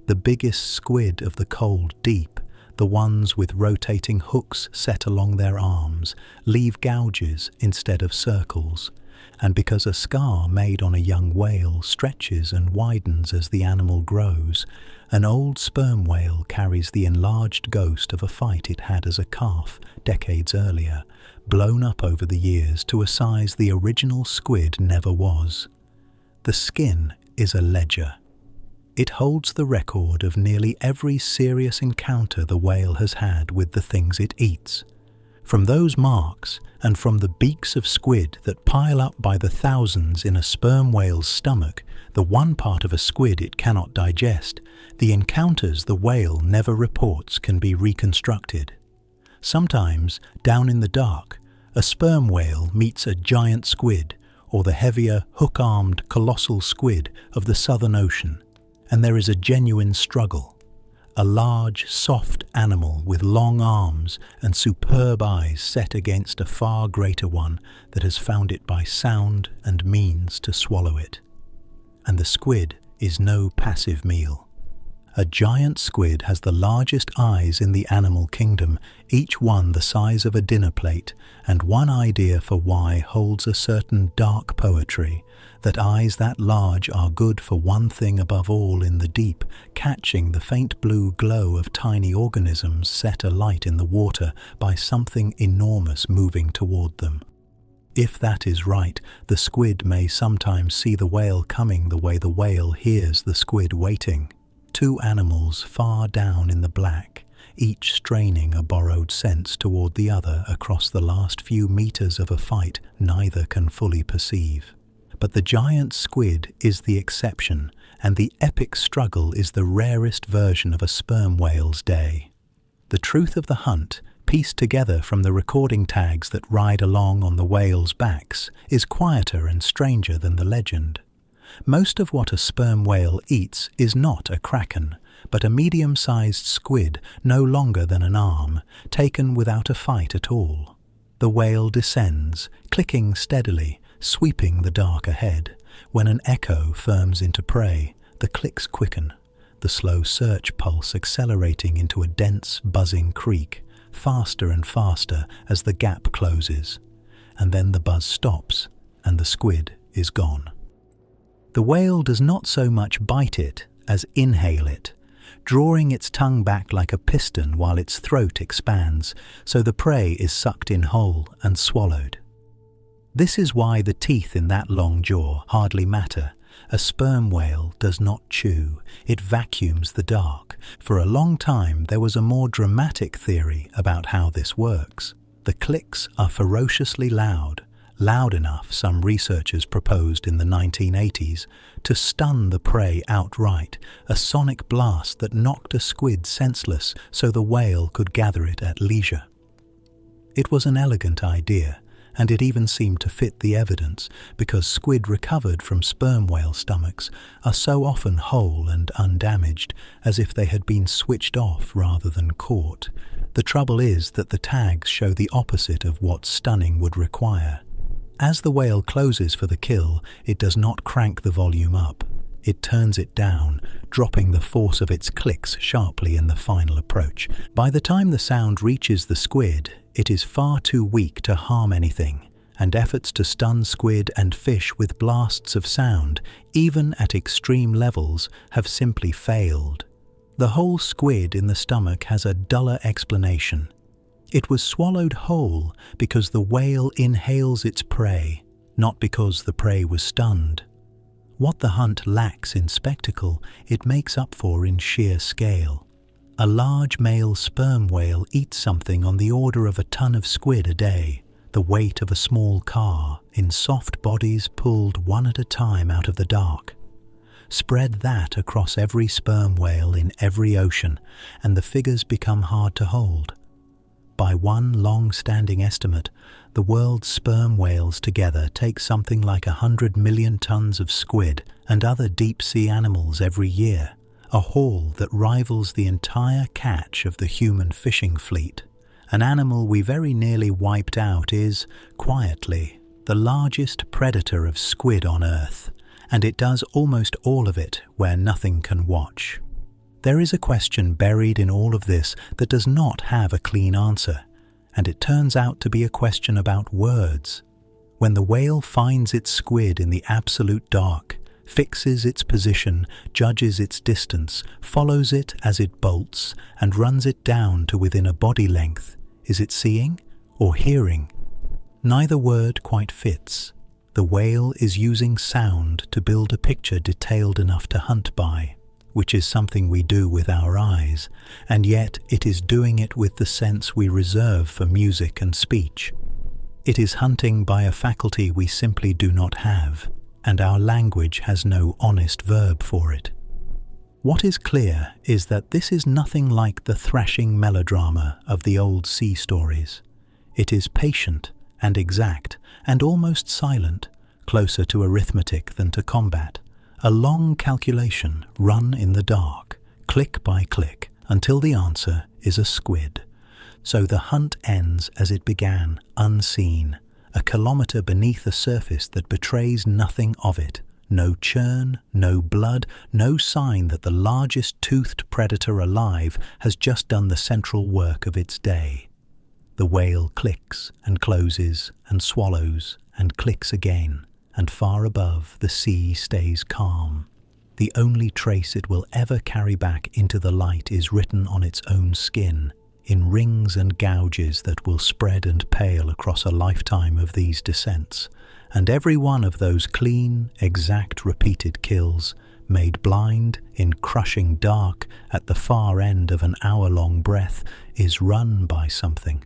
The biggest squid of the cold deep, the ones with rotating hooks set along their arms, leave gouges instead of circles. And because a scar made on a young whale stretches and widens as the animal grows, an old sperm whale carries the enlarged ghost of a fight it had as a calf decades earlier, blown up over the years to a size the original squid never was. The skin is a ledger. It holds the record of nearly every serious encounter the whale has had with the things it eats. From those marks, and from the beaks of squid that pile up by the thousands in a sperm whale's stomach, the one part of a squid it cannot digest, the encounters the whale never reports can be reconstructed. Sometimes, down in the dark, a sperm whale meets a giant squid, or the heavier, hook-armed, colossal squid of the Southern Ocean, and there is a genuine struggle. A large, soft animal with long arms and superb eyes set against a far greater one that has found it by sound and means to swallow it. And the squid is no passive meal. A giant squid has the largest eyes in the animal kingdom, each one the size of a dinner plate, and one idea for why holds a certain dark poetry, that eyes that large are good for one thing above all in the deep, catching the faint blue glow of tiny organisms set alight in the water by something enormous moving toward them. If that is right, the squid may sometimes see the whale coming the way the whale hears the squid waiting. Two animals far down in the black, each straining a borrowed sense toward the other across the last few meters of a fight neither can fully perceive. But the giant squid is the exception, and the epic struggle is the rarest version of a sperm whale's day. The truth of the hunt, pieced together from the recording tags that ride along on the whales' backs, is quieter and stranger than the legend. Most of what a sperm whale eats is not a kraken, but a medium-sized squid no longer than an arm, taken without a fight at all. The whale descends, clicking steadily, sweeping the dark ahead. When an echo firms into prey, the clicks quicken, the slow search pulse accelerating into a dense, buzzing creak, faster and faster as the gap closes. And then the buzz stops, and the squid is gone. The whale does not so much bite it as inhale it, drawing its tongue back like a piston while its throat expands, so the prey is sucked in whole and swallowed. This is why the teeth in that long jaw hardly matter. A sperm whale does not chew, it vacuums the dark. For a long time there was a more dramatic theory about how this works. The clicks are ferociously loud enough, some researchers proposed in the 1980s, to stun the prey outright, a sonic blast that knocked a squid senseless so the whale could gather it at leisure. It was an elegant idea, and it even seemed to fit the evidence, because squid recovered from sperm whale stomachs are so often whole and undamaged, as if they had been switched off rather than caught. The trouble is that the tags show the opposite of what stunning would require. As the whale closes for the kill, it does not crank the volume up. It turns it down, dropping the force of its clicks sharply in the final approach. By the time the sound reaches the squid, it is far too weak to harm anything, and efforts to stun squid and fish with blasts of sound, even at extreme levels, have simply failed. The whole squid in the stomach has a duller explanation. It was swallowed whole because the whale inhales its prey, not because the prey was stunned. What the hunt lacks in spectacle, it makes up for in sheer scale. A large male sperm whale eats something on the order of a ton of squid a day, the weight of a small car, in soft bodies pulled one at a time out of the dark. Spread that across every sperm whale in every ocean, and the figures become hard to hold. By one long-standing estimate, the world's sperm whales together take something like 100 million tons of squid and other deep-sea animals every year, a haul that rivals the entire catch of the human fishing fleet. An animal we very nearly wiped out is, quietly, the largest predator of squid on Earth, and it does almost all of it where nothing can watch. There is a question buried in all of this that does not have a clean answer, and it turns out to be a question about words. When the whale finds its squid in the absolute dark, fixes its position, judges its distance, follows it as it bolts, and runs it down to within a body length, is it seeing or hearing? Neither word quite fits. The whale is using sound to build a picture detailed enough to hunt by, which is something we do with our eyes, and yet it is doing it with the sense we reserve for music and speech. It is hunting by a faculty we simply do not have, and our language has no honest verb for it. What is clear is that this is nothing like the thrashing melodrama of the old sea stories. It is patient and exact and almost silent, closer to arithmetic than to combat, a long calculation run in the dark, click by click, until the answer is a squid. So the hunt ends as it began, unseen, a kilometre beneath a surface that betrays nothing of it. No churn, no blood, no sign that the largest toothed predator alive has just done the central work of its day. The whale clicks and closes and swallows and clicks again, and far above the sea stays calm. The only trace it will ever carry back into the light is written on its own skin, in rings and gouges that will spread and pale across a lifetime of these descents. And every one of those clean, exact, repeated kills, made blind, in crushing dark, at the far end of an hour-long breath, is run by something.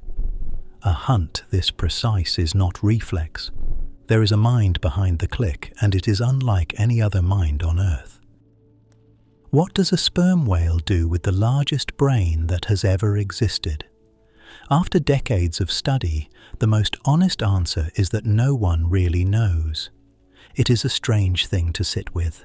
A hunt this precise is not reflex. There is a mind behind the click, and it is unlike any other mind on Earth. What does a sperm whale do with the largest brain that has ever existed? After decades of study, the most honest answer is that no one really knows. It is a strange thing to sit with.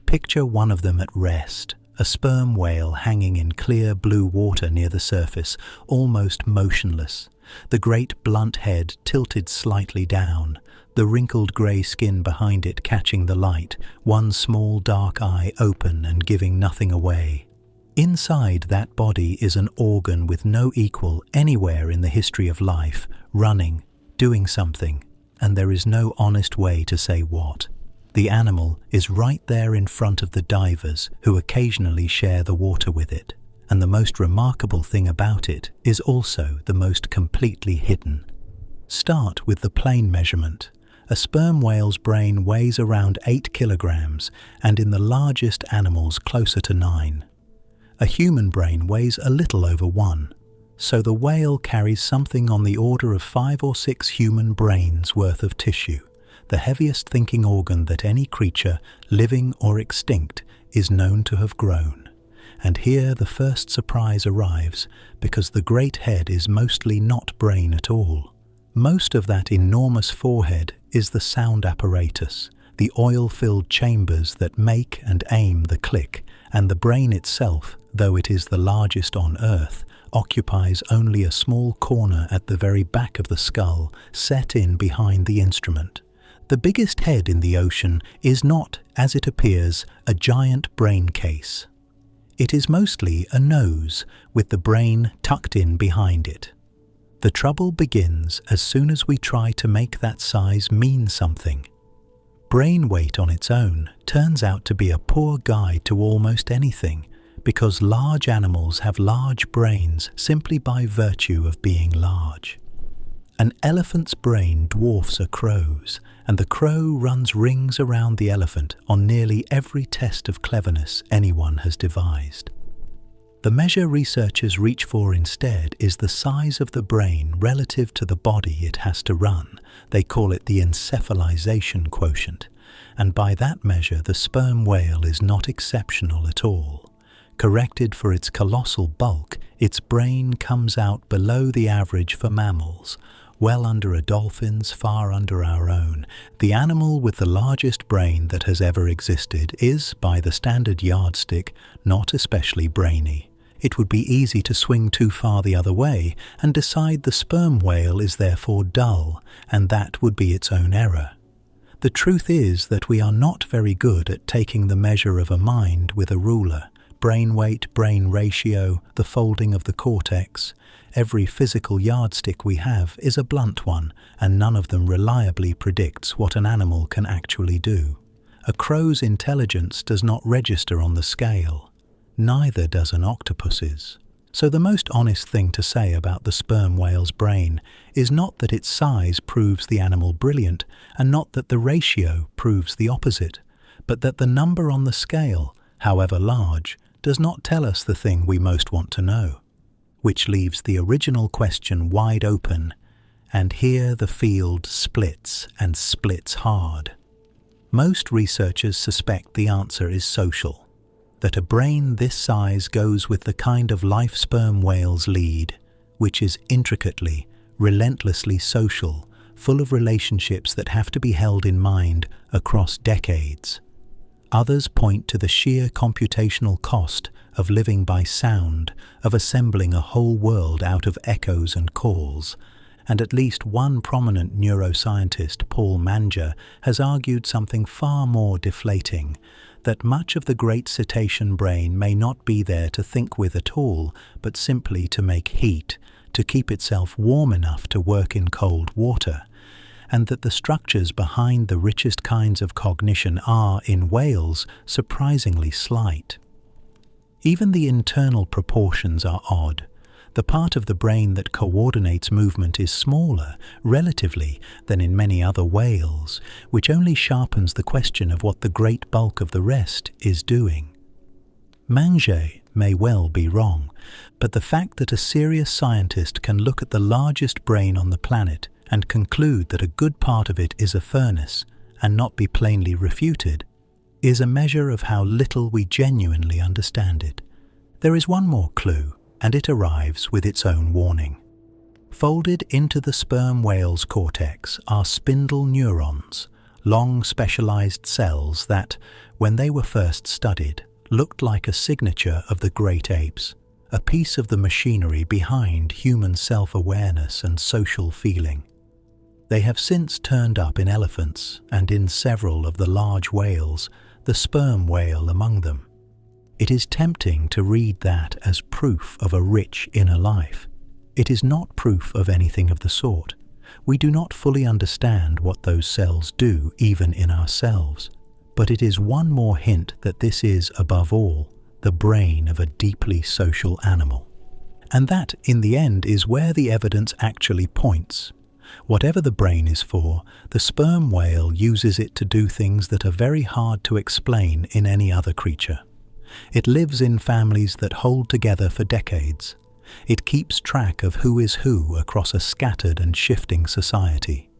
Picture one of them at rest, a sperm whale hanging in clear blue water near the surface, almost motionless, the great blunt head tilted slightly down, the wrinkled grey skin behind it catching the light, one small dark eye open and giving nothing away. Inside that body is an organ with no equal anywhere in the history of life, running, doing something, and there is no honest way to say what. The animal is right there in front of the divers who occasionally share the water with it, and the most remarkable thing about it is also the most completely hidden. Start with the plain measurement. A sperm whale's brain weighs around 8 kilograms, and in the largest animals closer to 9. A human brain weighs a little over 1, so the whale carries something on the order of 5 or 6 human brains worth of tissue, the heaviest thinking organ that any creature, living or extinct, is known to have grown. And here the first surprise arrives, because the great head is mostly not brain at all. Most of that enormous forehead is the sound apparatus, the oil-filled chambers that make and aim the click, and the brain itself, though it is the largest on Earth, occupies only a small corner at the very back of the skull, set in behind the instrument. The biggest head in the ocean is not, as it appears, a giant brain case. It is mostly a nose, with the brain tucked in behind it. The trouble begins as soon as we try to make that size mean something. Brain weight on its own turns out to be a poor guide to almost anything, because large animals have large brains simply by virtue of being large. An elephant's brain dwarfs a crow's, and the crow runs rings around the elephant on nearly every test of cleverness anyone has devised. The measure researchers reach for instead is the size of the brain relative to the body it has to run. They call it the encephalization quotient, and by that measure the sperm whale is not exceptional at all. Corrected for its colossal bulk, its brain comes out below the average for mammals, well under a dolphin's, far under our own. The animal with the largest brain that has ever existed is, by the standard yardstick, not especially brainy. It would be easy to swing too far the other way and decide the sperm whale is therefore dull, and that would be its own error. The truth is that we are not very good at taking the measure of a mind with a ruler. Brain weight, brain ratio, the folding of the cortex. Every physical yardstick we have is a blunt one, and none of them reliably predicts what an animal can actually do. A crow's intelligence does not register on the scale. Neither does an octopus's. So the most honest thing to say about the sperm whale's brain is not that its size proves the animal brilliant, and not that the ratio proves the opposite, but that the number on the scale, however large, does not tell us the thing we most want to know. Which leaves the original question wide open, and here the field splits, and splits hard. Most researchers suspect the answer is social, that a brain this size goes with the kind of life sperm whales lead, which is intricately, relentlessly social, full of relationships that have to be held in mind across decades. Others point to the sheer computational cost of living by sound, of assembling a whole world out of echoes and calls, and at least one prominent neuroscientist, Paul Manger, has argued something far more deflating, that much of the great cetacean brain may not be there to think with at all, but simply to make heat, to keep itself warm enough to work in cold water, and that the structures behind the richest kinds of cognition are, in whales, surprisingly slight. Even the internal proportions are odd. The part of the brain that coordinates movement is smaller, relatively, than in many other whales, which only sharpens the question of what the great bulk of the rest is doing. Manger may well be wrong, but the fact that a serious scientist can look at the largest brain on the planet and conclude that a good part of it is a furnace, and not be plainly refuted, is a measure of how little we genuinely understand it. There is one more clue, and it arrives with its own warning. Folded into the sperm whale's cortex are spindle neurons, long specialized cells that, when they were first studied, looked like a signature of the great apes, a piece of the machinery behind human self-awareness and social feeling. They have since turned up in elephants and in several of the large whales, the sperm whale among them. It is tempting to read that as proof of a rich inner life. It is not proof of anything of the sort. We do not fully understand what those cells do, even in ourselves. But it is one more hint that this is, above all, the brain of a deeply social animal. And that, in the end, is where the evidence actually points. Whatever the brain is for, the sperm whale uses it to do things that are very hard to explain in any other creature. It lives in families that hold together for decades. It keeps track of who is who across a scattered and shifting society.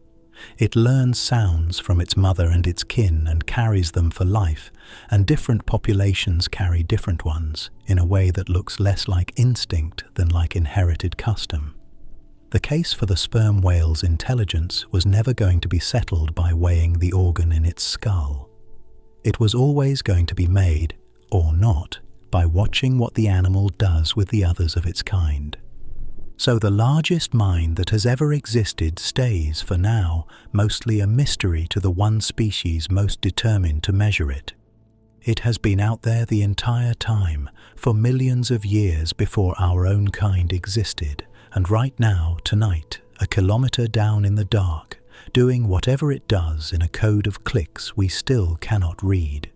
It learns sounds from its mother and its kin and carries them for life, and different populations carry different ones in a way that looks less like instinct than like inherited custom. The case for the sperm whale's intelligence was never going to be settled by weighing the organ in its skull. It was always going to be made, or not, by watching what the animal does with the others of its kind. So the largest mind that has ever existed stays, for now, mostly a mystery to the one species most determined to measure it. It has been out there the entire time, for millions of years before our own kind existed, and right now, tonight, a kilometer down in the dark, doing whatever it does in a code of clicks we still cannot read.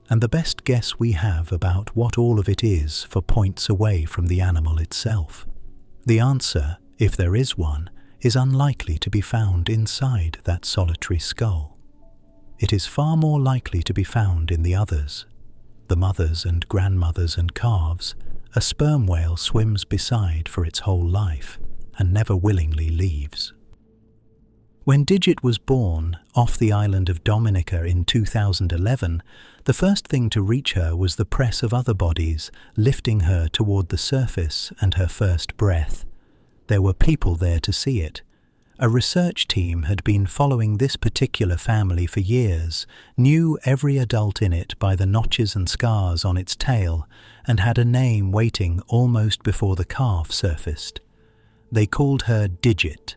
And the best guess we have about what all of it is for points away from the animal itself. The answer, if there is one, is unlikely to be found inside that solitary skull. It is far more likely to be found in the others, the mothers and grandmothers and calves a sperm whale swims beside for its whole life and never willingly leaves. When Digit was born off the island of Dominica in 2011, the first thing to reach her was the press of other bodies lifting her toward the surface and her first breath. There were people there to see it, A research team had been following this particular family for years, knew every adult in it by the notches and scars on its tail, and had a name waiting almost before the calf surfaced. They called her Digit.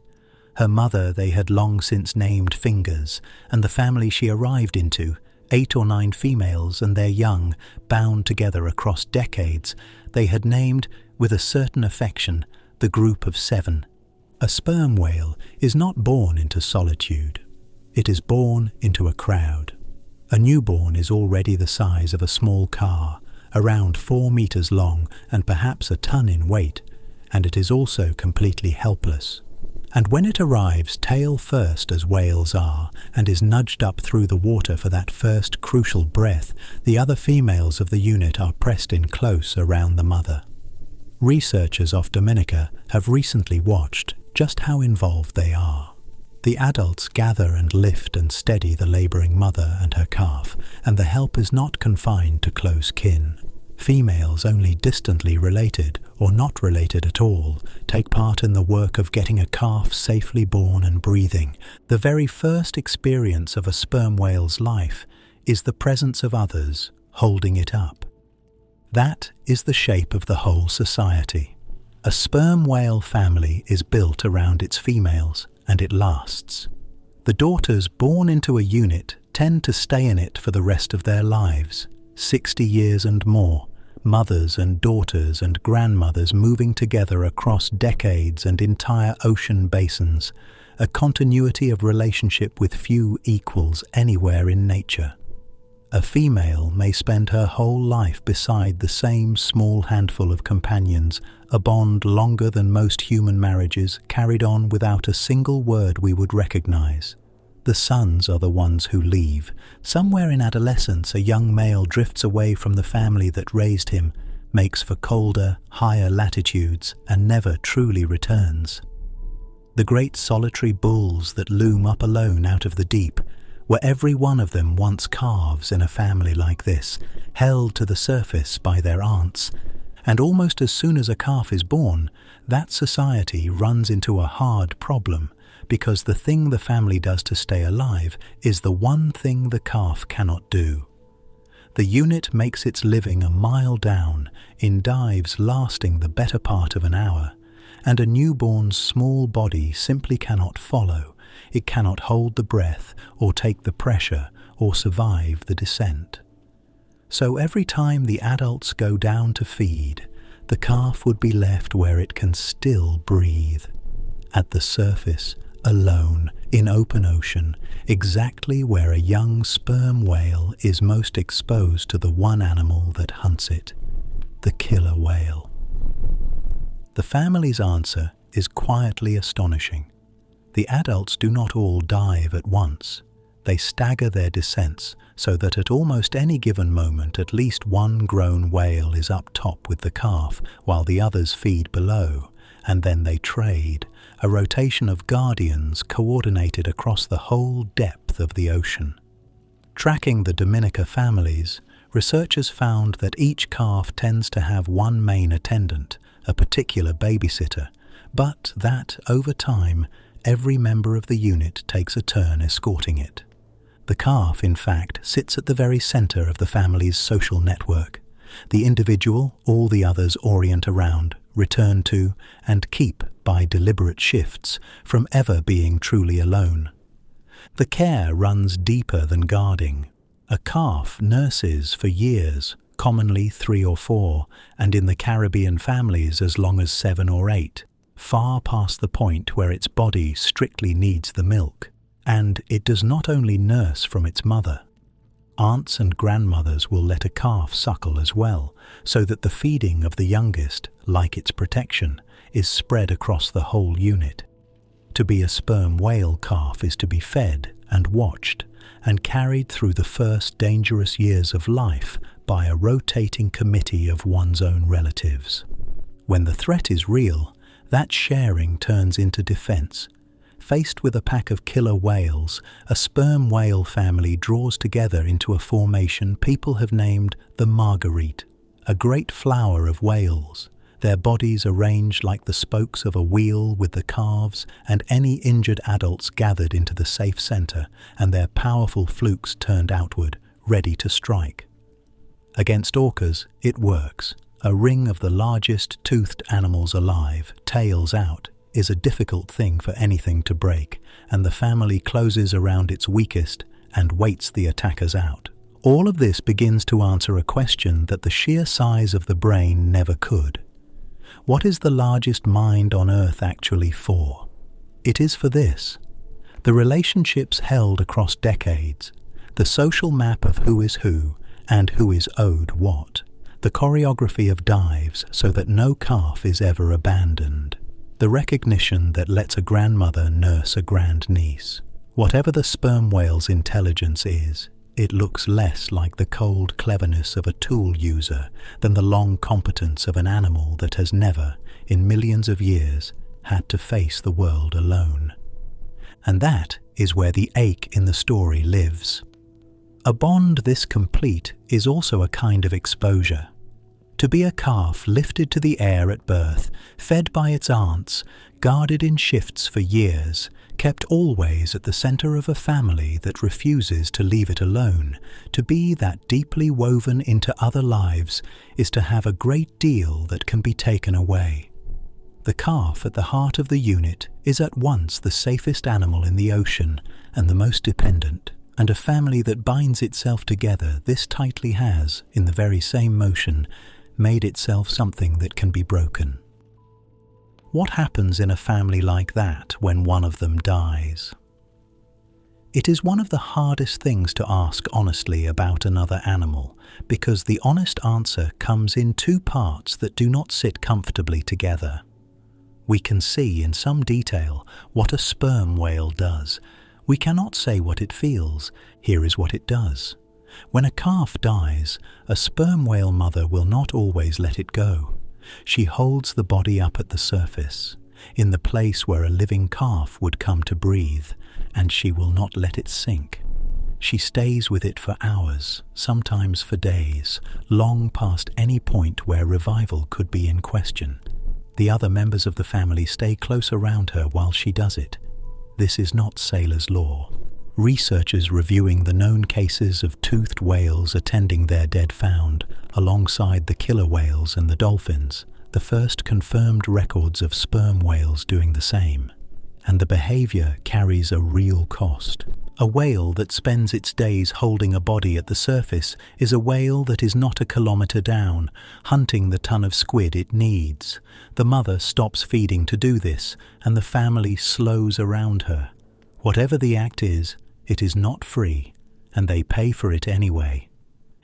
Her mother they had long since named Fingers, and the family she arrived into, 8 or 9 females and their young, bound together across decades, they had named, with a certain affection, the group of 7. A sperm whale is not born into solitude. It is born into a crowd. A newborn is already the size of a small car, around 4 meters long and perhaps a ton in weight, and it is also completely helpless. And when it arrives tail first as whales are, and is nudged up through the water for that first crucial breath, the other females of the unit are pressed in close around the mother. Researchers off Dominica have recently watched just how involved they are. The adults gather and lift and steady the labouring mother and her calf, and the help is not confined to close kin. Females only distantly related, or not related at all, take part in the work of getting a calf safely born and breathing. The very first experience of a sperm whale's life is the presence of others holding it up. That is the shape of the whole society. A sperm whale family is built around its females, and it lasts. The daughters born into a unit tend to stay in it for the rest of their lives, 60 years and more, mothers and daughters and grandmothers moving together across decades and entire ocean basins, a continuity of relationship with few equals anywhere in nature. A female may spend her whole life beside the same small handful of companions, a bond longer than most human marriages, carried on without a single word we would recognize. The sons are the ones who leave. Somewhere in adolescence, a young male drifts away from the family that raised him, makes for colder, higher latitudes, and never truly returns. The great solitary bulls that loom up alone out of the deep, where every one of them once calves in a family like this, held to the surface by their aunts, and almost as soon as a calf is born, that society runs into a hard problem, because the thing the family does to stay alive is the one thing the calf cannot do. The unit makes its living a mile down, in dives lasting the better part of an hour, and a newborn's small body simply cannot follow. It cannot hold the breath, or take the pressure, or survive the descent. So every time the adults go down to feed, the calf would be left where it can still breathe, at the surface, alone, in open ocean, exactly where a young sperm whale is most exposed to the one animal that hunts it, the killer whale. The family's answer is quietly astonishing. The adults do not all dive at once. They stagger their descents so that at almost any given moment at least one grown whale is up top with the calf while the others feed below, and then they trade, a rotation of guardians coordinated across the whole depth of the ocean. Tracking the Dominica families, researchers found that each calf tends to have one main attendant, a particular babysitter, but that, over time, every member of the unit takes a turn escorting it. The calf, in fact, sits at the very center of the family's social network. The individual, all the others orient around, return to, and keep by deliberate shifts from ever being truly alone. The care runs deeper than guarding. A calf nurses for years, commonly 3 or 4, and in the Caribbean families as long as 7 or 8. Far past the point where its body strictly needs the milk, and it does not only nurse from its mother. Aunts and grandmothers will let a calf suckle as well, so that the feeding of the youngest, like its protection, is spread across the whole unit. To be a sperm whale calf is to be fed and watched, and carried through the first dangerous years of life by a rotating committee of one's own relatives. When the threat is real, that sharing turns into defense. Faced with a pack of killer whales, a sperm whale family draws together into a formation people have named the Marguerite, a great flower of whales. their bodies arranged like the spokes of a wheel, with the calves and any injured adults gathered into the safe center and their powerful flukes turned outward, ready to strike. Against orcas, it works. A ring of the largest toothed animals alive, tails out, is a difficult thing for anything to break, and the family closes around its weakest and waits the attackers out. All of this begins to answer a question that the sheer size of the brain never could. What is the largest mind on Earth actually for? It is for this: the relationships held across decades, the social map of who is who and who is owed what, the choreography of dives so that no calf is ever abandoned, the recognition that lets a grandmother nurse a grandniece. Whatever the sperm whale's intelligence is, it looks less like the cold cleverness of a tool user than the long competence of an animal that has never, in millions of years, had to face the world alone. And that is where the ache in the story lives. A bond this complete is also a kind of exposure. To be a calf lifted to the air at birth, fed by its aunts, guarded in shifts for years, kept always at the center of a family that refuses to leave it alone, to be that deeply woven into other lives, is to have a great deal that can be taken away. The calf at the heart of the unit is at once the safest animal in the ocean and the most dependent, and a family that binds itself together this tightly has, in the very same motion, made itself something that can be broken. What happens in a family like that when one of them dies? It is one of the hardest things to ask honestly about another animal, because the honest answer comes in two parts that do not sit comfortably together. We can see in some detail what a sperm whale does. We cannot say what it feels. Here is what it does. When a calf dies, a sperm whale mother will not always let it go. She holds the body up at the surface, in the place where a living calf would come to breathe, and she will not let it sink. She stays with it for hours, sometimes for days, long past any point where revival could be in question. The other members of the family stay close around her while she does it. This is not sailor's law. Researchers reviewing the known cases of toothed whales attending their dead found, alongside the killer whales and the dolphins, the first confirmed records of sperm whales doing the same. And the behavior carries a real cost. A whale that spends its days holding a body at the surface is a whale that is not a kilometer down, hunting the ton of squid it needs. The mother stops feeding to do this, and the family slows around her. Whatever the act is, it is not free, and they pay for it anyway.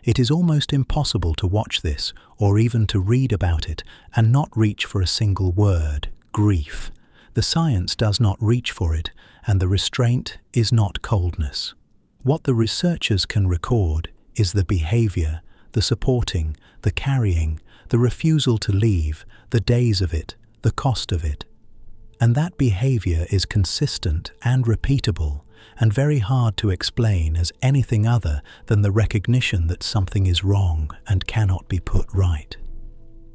It is almost impossible to watch this, or even to read about it, and not reach for a single word: grief. The science does not reach for it, and the restraint is not coldness. What the researchers can record is the behavior, the supporting, the carrying, the refusal to leave, the days of it, the cost of it. And that behavior is consistent and repeatable, and very hard to explain as anything other than the recognition that something is wrong and cannot be put right.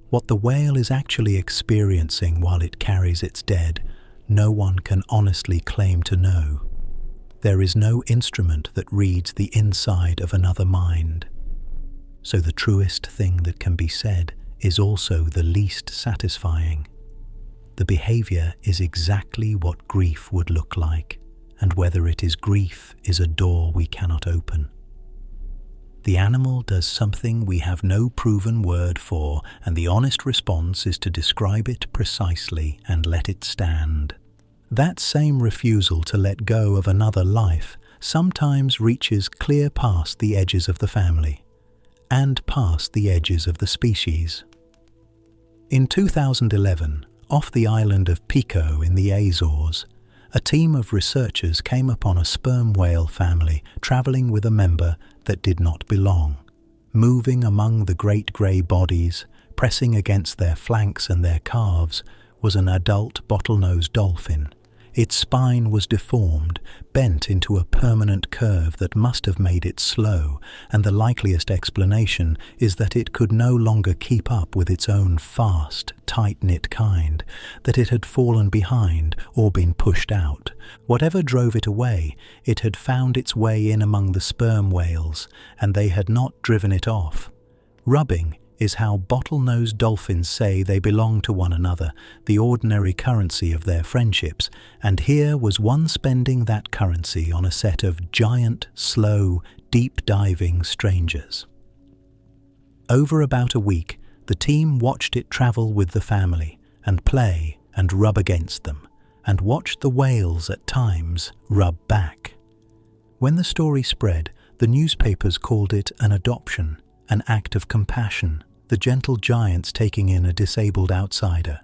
What the whale is actually experiencing while it carries its dead, no one can honestly claim to know. There is no instrument that reads the inside of another mind. So the truest thing that can be said is also the least satisfying. The behavior is exactly what grief would look like, and whether it is grief is a door we cannot open. The animal does something we have no proven word for, and the honest response is to describe it precisely and let it stand. That same refusal to let go of another life sometimes reaches clear past the edges of the family, and past the edges of the species. In 2011, off the island of Pico in the Azores, a team of researchers came upon a sperm whale family traveling with a member that did not belong. Moving among the great grey bodies, pressing against their flanks and their calves, was an adult bottlenose dolphin. Its spine was deformed, bent into a permanent curve that must have made it slow, and the likeliest explanation is that it could no longer keep up with its own fast, tight-knit kind, that it had fallen behind or been pushed out. Whatever drove it away, it had found its way in among the sperm whales, and they had not driven it off. Rubbing is how bottlenose dolphins say they belong to one another, the ordinary currency of their friendships, and here was one spending that currency on a set of giant, slow, deep-diving strangers. Over about a week, the team watched it travel with the family, and play and rub against them, and watched the whales at times rub back. When the story spread, the newspapers called it an adoption, an act of compassion, the gentle giants taking in a disabled outsider.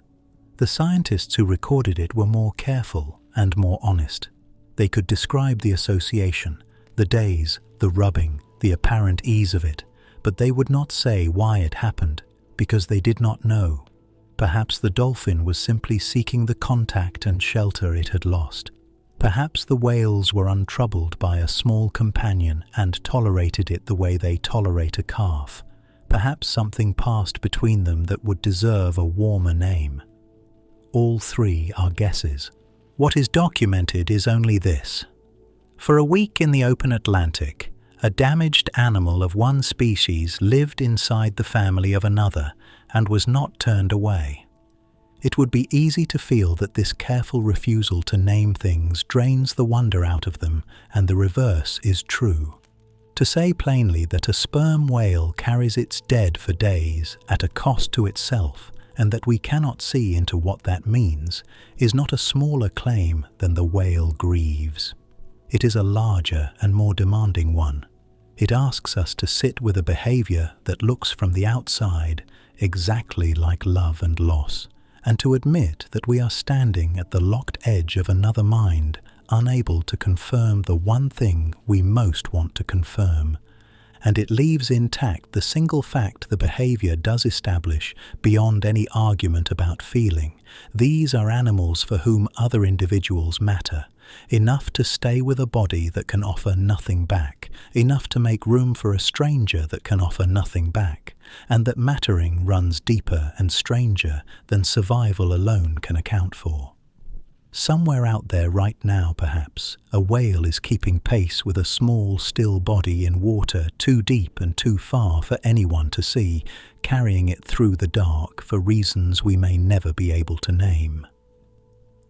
The scientists who recorded it were more careful and more honest. They could describe the association, the days, the rubbing, the apparent ease of it, but they would not say why it happened, because they did not know. Perhaps the dolphin was simply seeking the contact and shelter it had lost. Perhaps the whales were untroubled by a small companion and tolerated it the way they tolerate a calf. Perhaps something passed between them that would deserve a warmer name. All three are guesses. What is documented is only this. For a week in the open Atlantic, a damaged animal of one species lived inside the family of another and was not turned away. It would be easy to feel that this careful refusal to name things drains the wonder out of them, and the reverse is true. To say plainly that a sperm whale carries its dead for days at a cost to itself, and that we cannot see into what that means, is not a smaller claim than the whale grieves. It is a larger and more demanding one. It asks us to sit with a behavior that looks from the outside exactly like love and loss, and to admit that we are standing at the locked edge of another mind, unable to confirm the one thing we most want to confirm. And it leaves intact the single fact the behavior does establish beyond any argument about feeling. These are animals for whom other individuals matter, enough to stay with a body that can offer nothing back, enough to make room for a stranger that can offer nothing back, and that mattering runs deeper and stranger than survival alone can account for. Somewhere out there right now, perhaps, a whale is keeping pace with a small, still body in water too deep and too far for anyone to see, carrying it through the dark for reasons we may never be able to name.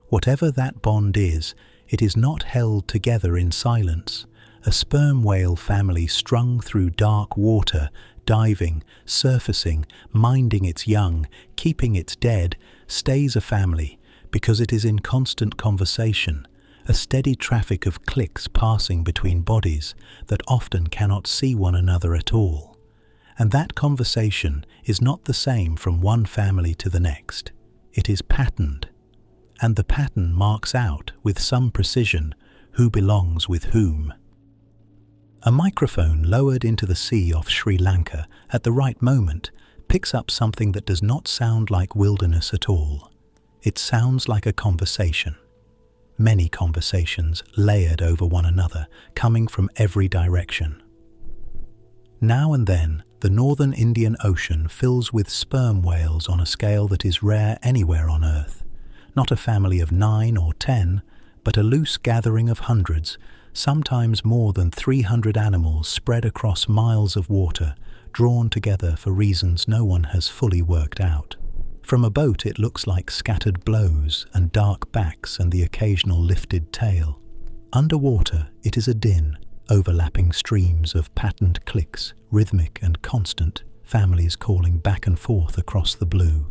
Whatever that bond is, it is not held together in silence. A sperm whale family strung through dark water, diving, surfacing, minding its young, keeping its dead, stays a family, because it is in constant conversation, a steady traffic of clicks passing between bodies that often cannot see one another at all. And that conversation is not the same from one family to the next. It is patterned, and the pattern marks out with some precision who belongs with whom. A microphone lowered into the sea off Sri Lanka at the right moment picks up something that does not sound like wilderness at all. It sounds like a conversation. Many conversations layered over one another, coming from every direction. Now and then, the northern Indian Ocean fills with sperm whales on a scale that is rare anywhere on Earth. Not a family of 9 or 10, but a loose gathering of hundreds, sometimes more than 300 animals spread across miles of water, drawn together for reasons no one has fully worked out. From a boat it looks like scattered blows and dark backs and the occasional lifted tail. Underwater it is a din, overlapping streams of patterned clicks, rhythmic and constant, families calling back and forth across the blue.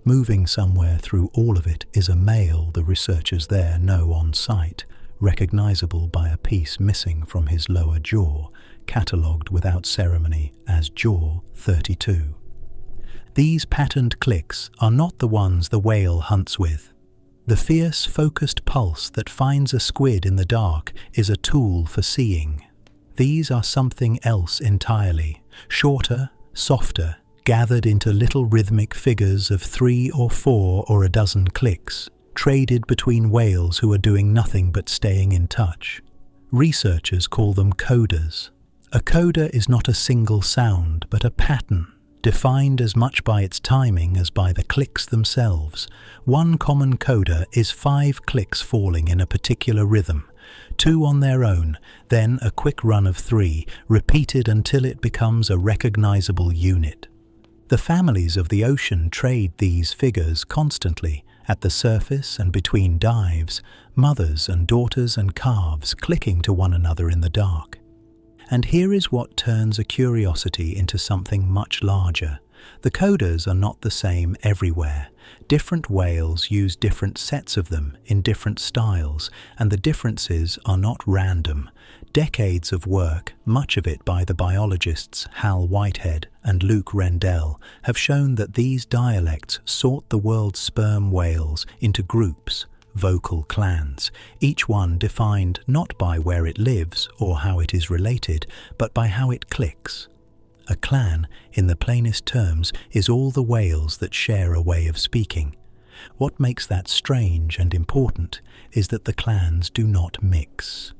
Moving somewhere through all of it is a male the researchers there know on sight, recognizable by a piece missing from his lower jaw, catalogued without ceremony as jaw 32. These patterned clicks are not the ones the whale hunts with. The fierce, focused pulse that finds a squid in the dark is a tool for seeing. These are something else entirely, shorter, softer, gathered into little rhythmic figures of 3 or 4 or a dozen clicks, traded between whales who are doing nothing but staying in touch. Researchers call them coders. A coda is not a single sound, but a pattern, defined as much by its timing as by the clicks themselves. One common coda is 5 clicks falling in a particular rhythm, 2 on their own, then a quick run of 3, repeated until it becomes a recognizable unit. The families of the ocean trade these figures constantly, at the surface and between dives, mothers and daughters and calves clicking to one another in the dark. And here is what turns a curiosity into something much larger. The codas are not the same everywhere. Different whales use different sets of them in different styles, and the differences are not random. Decades of work, much of it by the biologists Hal Whitehead and Luke Rendell, have shown that these dialects sort the world's sperm whales into groups, vocal clans, each one defined not by where it lives or how it is related, but by how it clicks. A clan, in the plainest terms, is all the whales that share a way of speaking. What makes that strange and important is that the clans do not mix.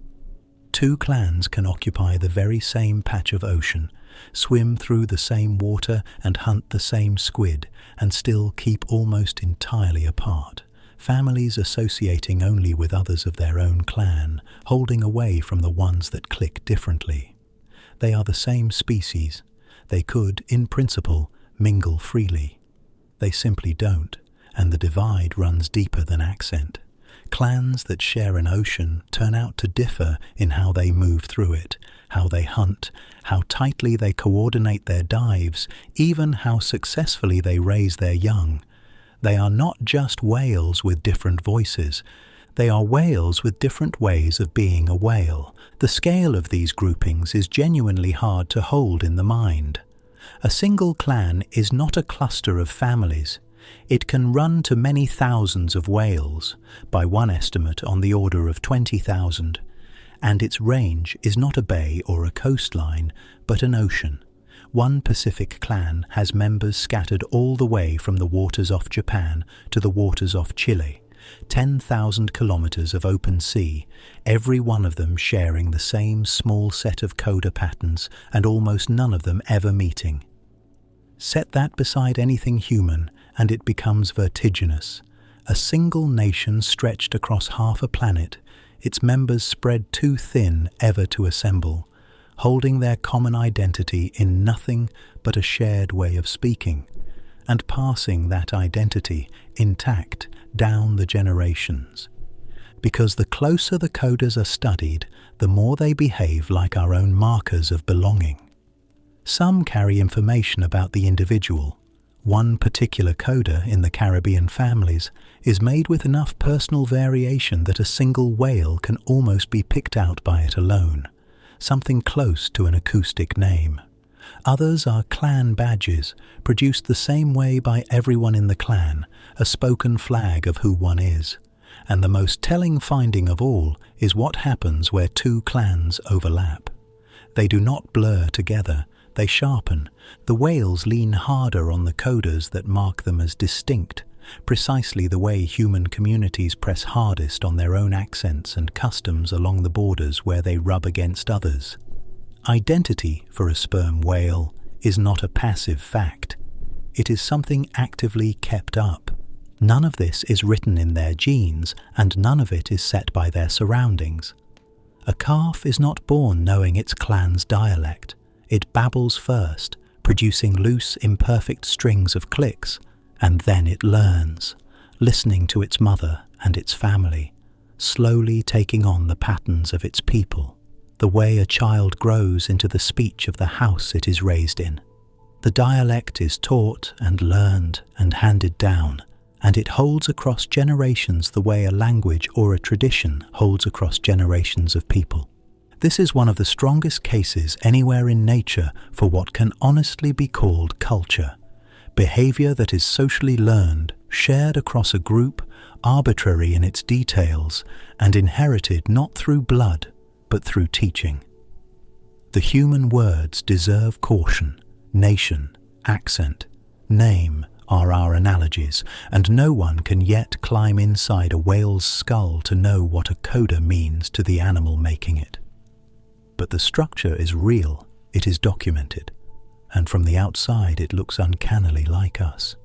2 clans can occupy the very same patch of ocean, swim through the same water and hunt the same squid, and still keep almost entirely apart. Families associating only with others of their own clan, holding away from the ones that click differently. They are the same species. They could, in principle, mingle freely. They simply don't, and the divide runs deeper than accent. Clans that share an ocean turn out to differ in how they move through it, how they hunt, how tightly they coordinate their dives, even how successfully they raise their young. They are not just whales with different voices. They are whales with different ways of being a whale. The scale of these groupings is genuinely hard to hold in the mind. A single clan is not a cluster of families. It can run to many thousands of whales, by one estimate on the order of 20,000, and its range is not a bay or a coastline, but an ocean. One Pacific clan has members scattered all the way from the waters off Japan to the waters off Chile, 10,000 kilometers of open sea, every one of them sharing the same small set of coda patterns and almost none of them ever meeting. Set that beside anything human and it becomes vertiginous. A single nation stretched across half a planet, its members spread too thin ever to assemble, holding their common identity in nothing but a shared way of speaking, and passing that identity intact down the generations. Because the closer the codas are studied, the more they behave like our own markers of belonging. Some carry information about the individual. One particular coda in the Caribbean families is made with enough personal variation that a single whale can almost be picked out by it alone, something close to an acoustic name. Others are clan badges, produced the same way by everyone in the clan, a spoken flag of who one is. And the most telling finding of all is what happens where 2 clans overlap. They do not blur together, they sharpen. The whales lean harder on the codas that mark them as distinct, precisely the way human communities press hardest on their own accents and customs along the borders where they rub against others. Identity for a sperm whale is not a passive fact. It is something actively kept up. None of this is written in their genes, and none of it is set by their surroundings. A calf is not born knowing its clan's dialect. It babbles first, producing loose, imperfect strings of clicks, and then it learns, listening to its mother and its family, slowly taking on the patterns of its people, the way a child grows into the speech of the house it is raised in. The dialect is taught and learned and handed down, and it holds across generations the way a language or a tradition holds across generations of people. This is one of the strongest cases anywhere in nature for what can honestly be called culture, behavior that is socially learned, shared across a group, arbitrary in its details, and inherited not through blood, but through teaching. The human words deserve caution. Nation, accent, name are our analogies, and no one can yet climb inside a whale's skull to know what a coda means to the animal making it. But the structure is real, it is documented. and from the outside it looks uncannily like us.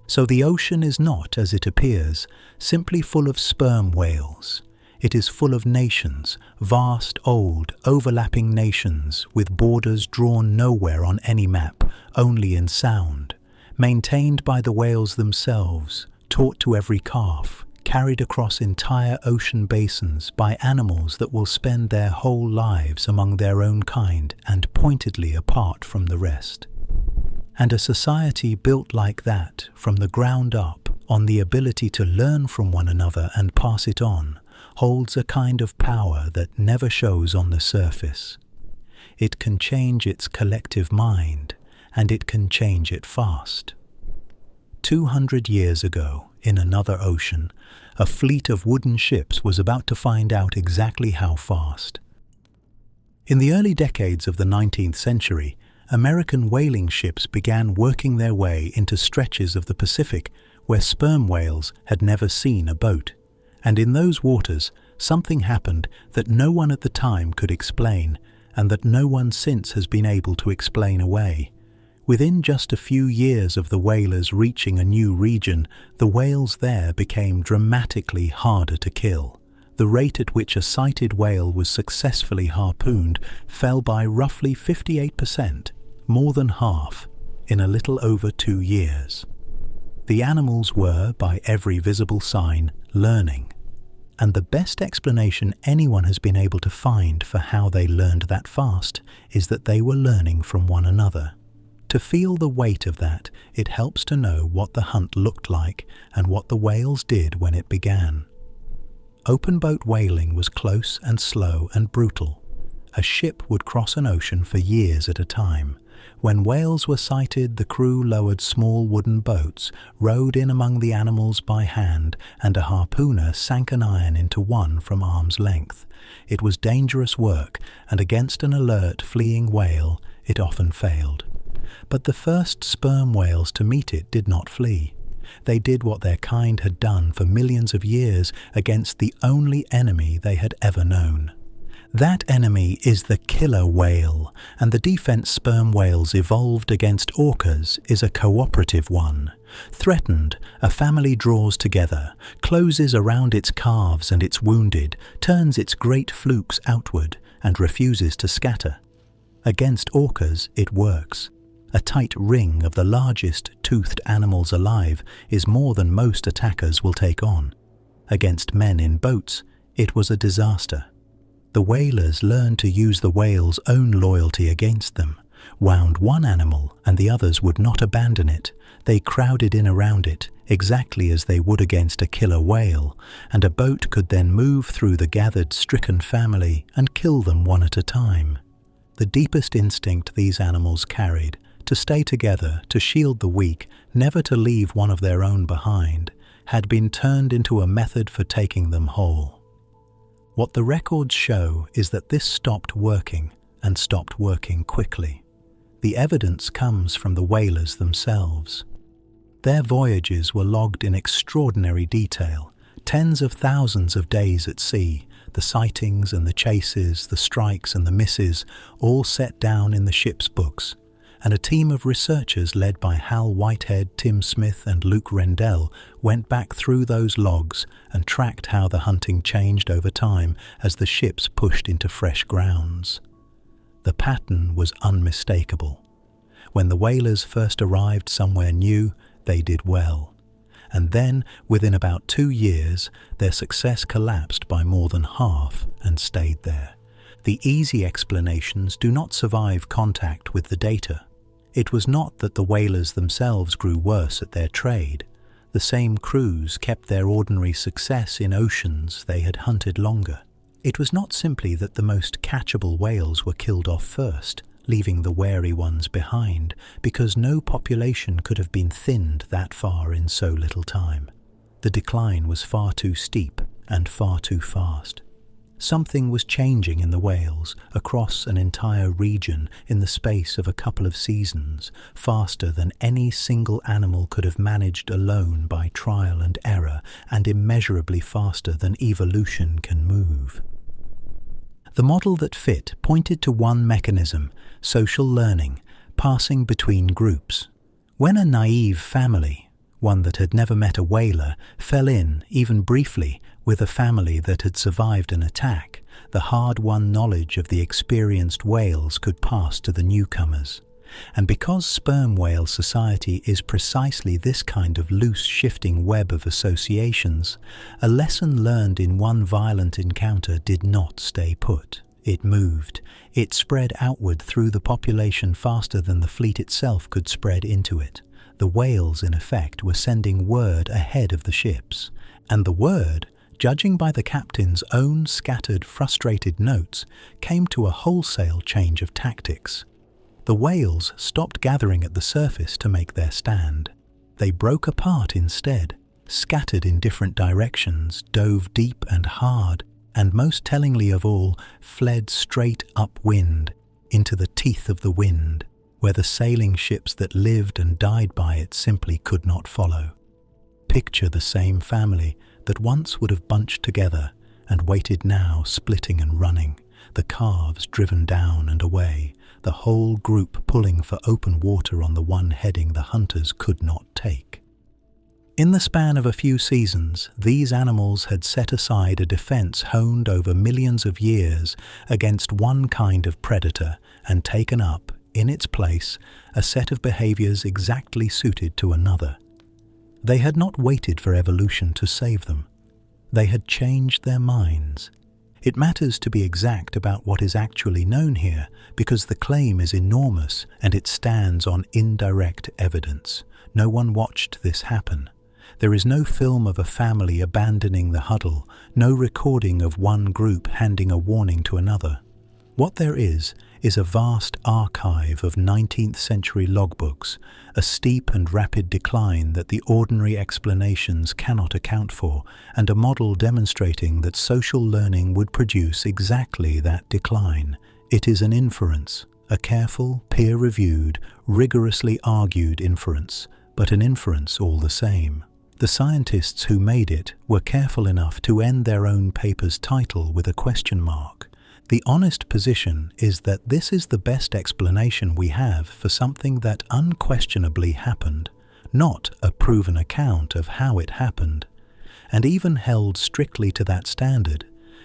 So the ocean is not, as it appears, simply full of sperm whales. It is full of nations, vast, old, overlapping nations, with borders drawn nowhere on any map, only in sound, maintained by the whales themselves, taught to every calf, carried across entire ocean basins by animals that will spend their whole lives among their own kind and pointedly apart from the rest. And a society built like that, from the ground up, on the ability to learn from one another and pass it on, holds a kind of power that never shows on the surface. It can change its collective mind, and it can change it fast. 200 years ago, in another ocean, a fleet of wooden ships was about to find out exactly how fast. In the early decades of the 19th century, American whaling ships began working their way into stretches of the Pacific where sperm whales had never seen a boat. And in those waters, something happened that no one at the time could explain, and that no one since has been able to explain away. Within just a few years of the whalers reaching a new region, the whales there became dramatically harder to kill. The rate at which a sighted whale was successfully harpooned fell by roughly 58%, more than half, in a little over 2 years. The animals were, by every visible sign, learning. And the best explanation anyone has been able to find for how they learned that fast is that they were learning from one another. To feel the weight of that, it helps to know what the hunt looked like and what the whales did when it began. Open boat whaling was close and slow and brutal. A ship would cross an ocean for years at a time. When whales were sighted, the crew lowered small wooden boats, rowed in among the animals by hand, and a harpooner sank an iron into one from arm's length. It was dangerous work, and against an alert, fleeing whale, it often failed. But the first sperm whales to meet it did not flee. They did what their kind had done for millions of years against the only enemy they had ever known. That enemy is the killer whale, and the defense sperm whales evolved against orcas is a cooperative one. Threatened, a family draws together, closes around its calves and its wounded, turns its great flukes outward, and refuses to scatter. Against orcas it works. A tight ring of the largest toothed animals alive is more than most attackers will take on. Against men in boats, it was a disaster. The whalers learned to use the whale's own loyalty against them, wound one animal and the others would not abandon it. They crowded in around it, exactly as they would against a killer whale, and a boat could then move through the gathered stricken family and kill them one at a time. The deepest instinct these animals carried, to stay together, to shield the weak, never to leave one of their own behind, had been turned into a method for taking them whole. What the records show is that this stopped working, and stopped working quickly. The evidence comes from the whalers themselves. Their voyages were logged in extraordinary detail, tens of thousands of days at sea, the sightings and the chases, the strikes and the misses, all set down in the ship's books. And a team of researchers led by Hal Whitehead, Tim Smith and Luke Rendell went back through those logs and tracked how the hunting changed over time as the ships pushed into fresh grounds. The pattern was unmistakable. When the whalers first arrived somewhere new, they did well. And then, within about 2 years, their success collapsed by more than half and stayed there. The easy explanations do not survive contact with the data. It was not that the whalers themselves grew worse at their trade. The same crews kept their ordinary success in oceans they had hunted longer. It was not simply that the most catchable whales were killed off first, leaving the wary ones behind, because no population could have been thinned that far in so little time. The decline was far too steep and far too fast. Something was changing in the whales across an entire region in the space of a couple of seasons, faster than any single animal could have managed alone by trial and error, and immeasurably faster than evolution can move. The model that fit pointed to one mechanism: social learning, passing between groups. When a naive family, one that had never met a whaler, fell in, even briefly, with a family that had survived an attack, the hard-won knowledge of the experienced whales could pass to the newcomers. And because sperm whale society is precisely this kind of loose, shifting web of associations, a lesson learned in one violent encounter did not stay put. It moved. It spread outward through the population faster than the fleet itself could spread into it. The whales, in effect, were sending word ahead of the ships. And the word, judging by the captain's own scattered, frustrated notes, came to a wholesale change of tactics. The whales stopped gathering at the surface to make their stand. They broke apart instead, scattered in different directions, dove deep and hard, and most tellingly of all, fled straight upwind, into the teeth of the wind, where the sailing ships that lived and died by it simply could not follow. Picture the same family that once would have bunched together and waited now splitting and running, the calves driven down and away, the whole group pulling for open water on the one heading the hunters could not take. In the span of a few seasons, these animals had set aside a defense honed over millions of years against one kind of predator and taken up, in its place, a set of behaviors exactly suited to another. They had not waited for evolution to save them. They had changed their minds. It matters to be exact about what is actually known here, because the claim is enormous and it stands on indirect evidence. No one watched this happen. There is no film of a family abandoning the huddle, no recording of one group handing a warning to another. What there is a vast archive of 19th century logbooks, a steep and rapid decline that the ordinary explanations cannot account for, and a model demonstrating that social learning would produce exactly that decline. It is an inference, a careful, peer-reviewed, rigorously argued inference, but an inference all the same. The scientists who made it were careful enough to end their own paper's title with a question mark. The honest position is that this is the best explanation we have for something that unquestionably happened, not a proven account of how it happened. And even held strictly to that standard,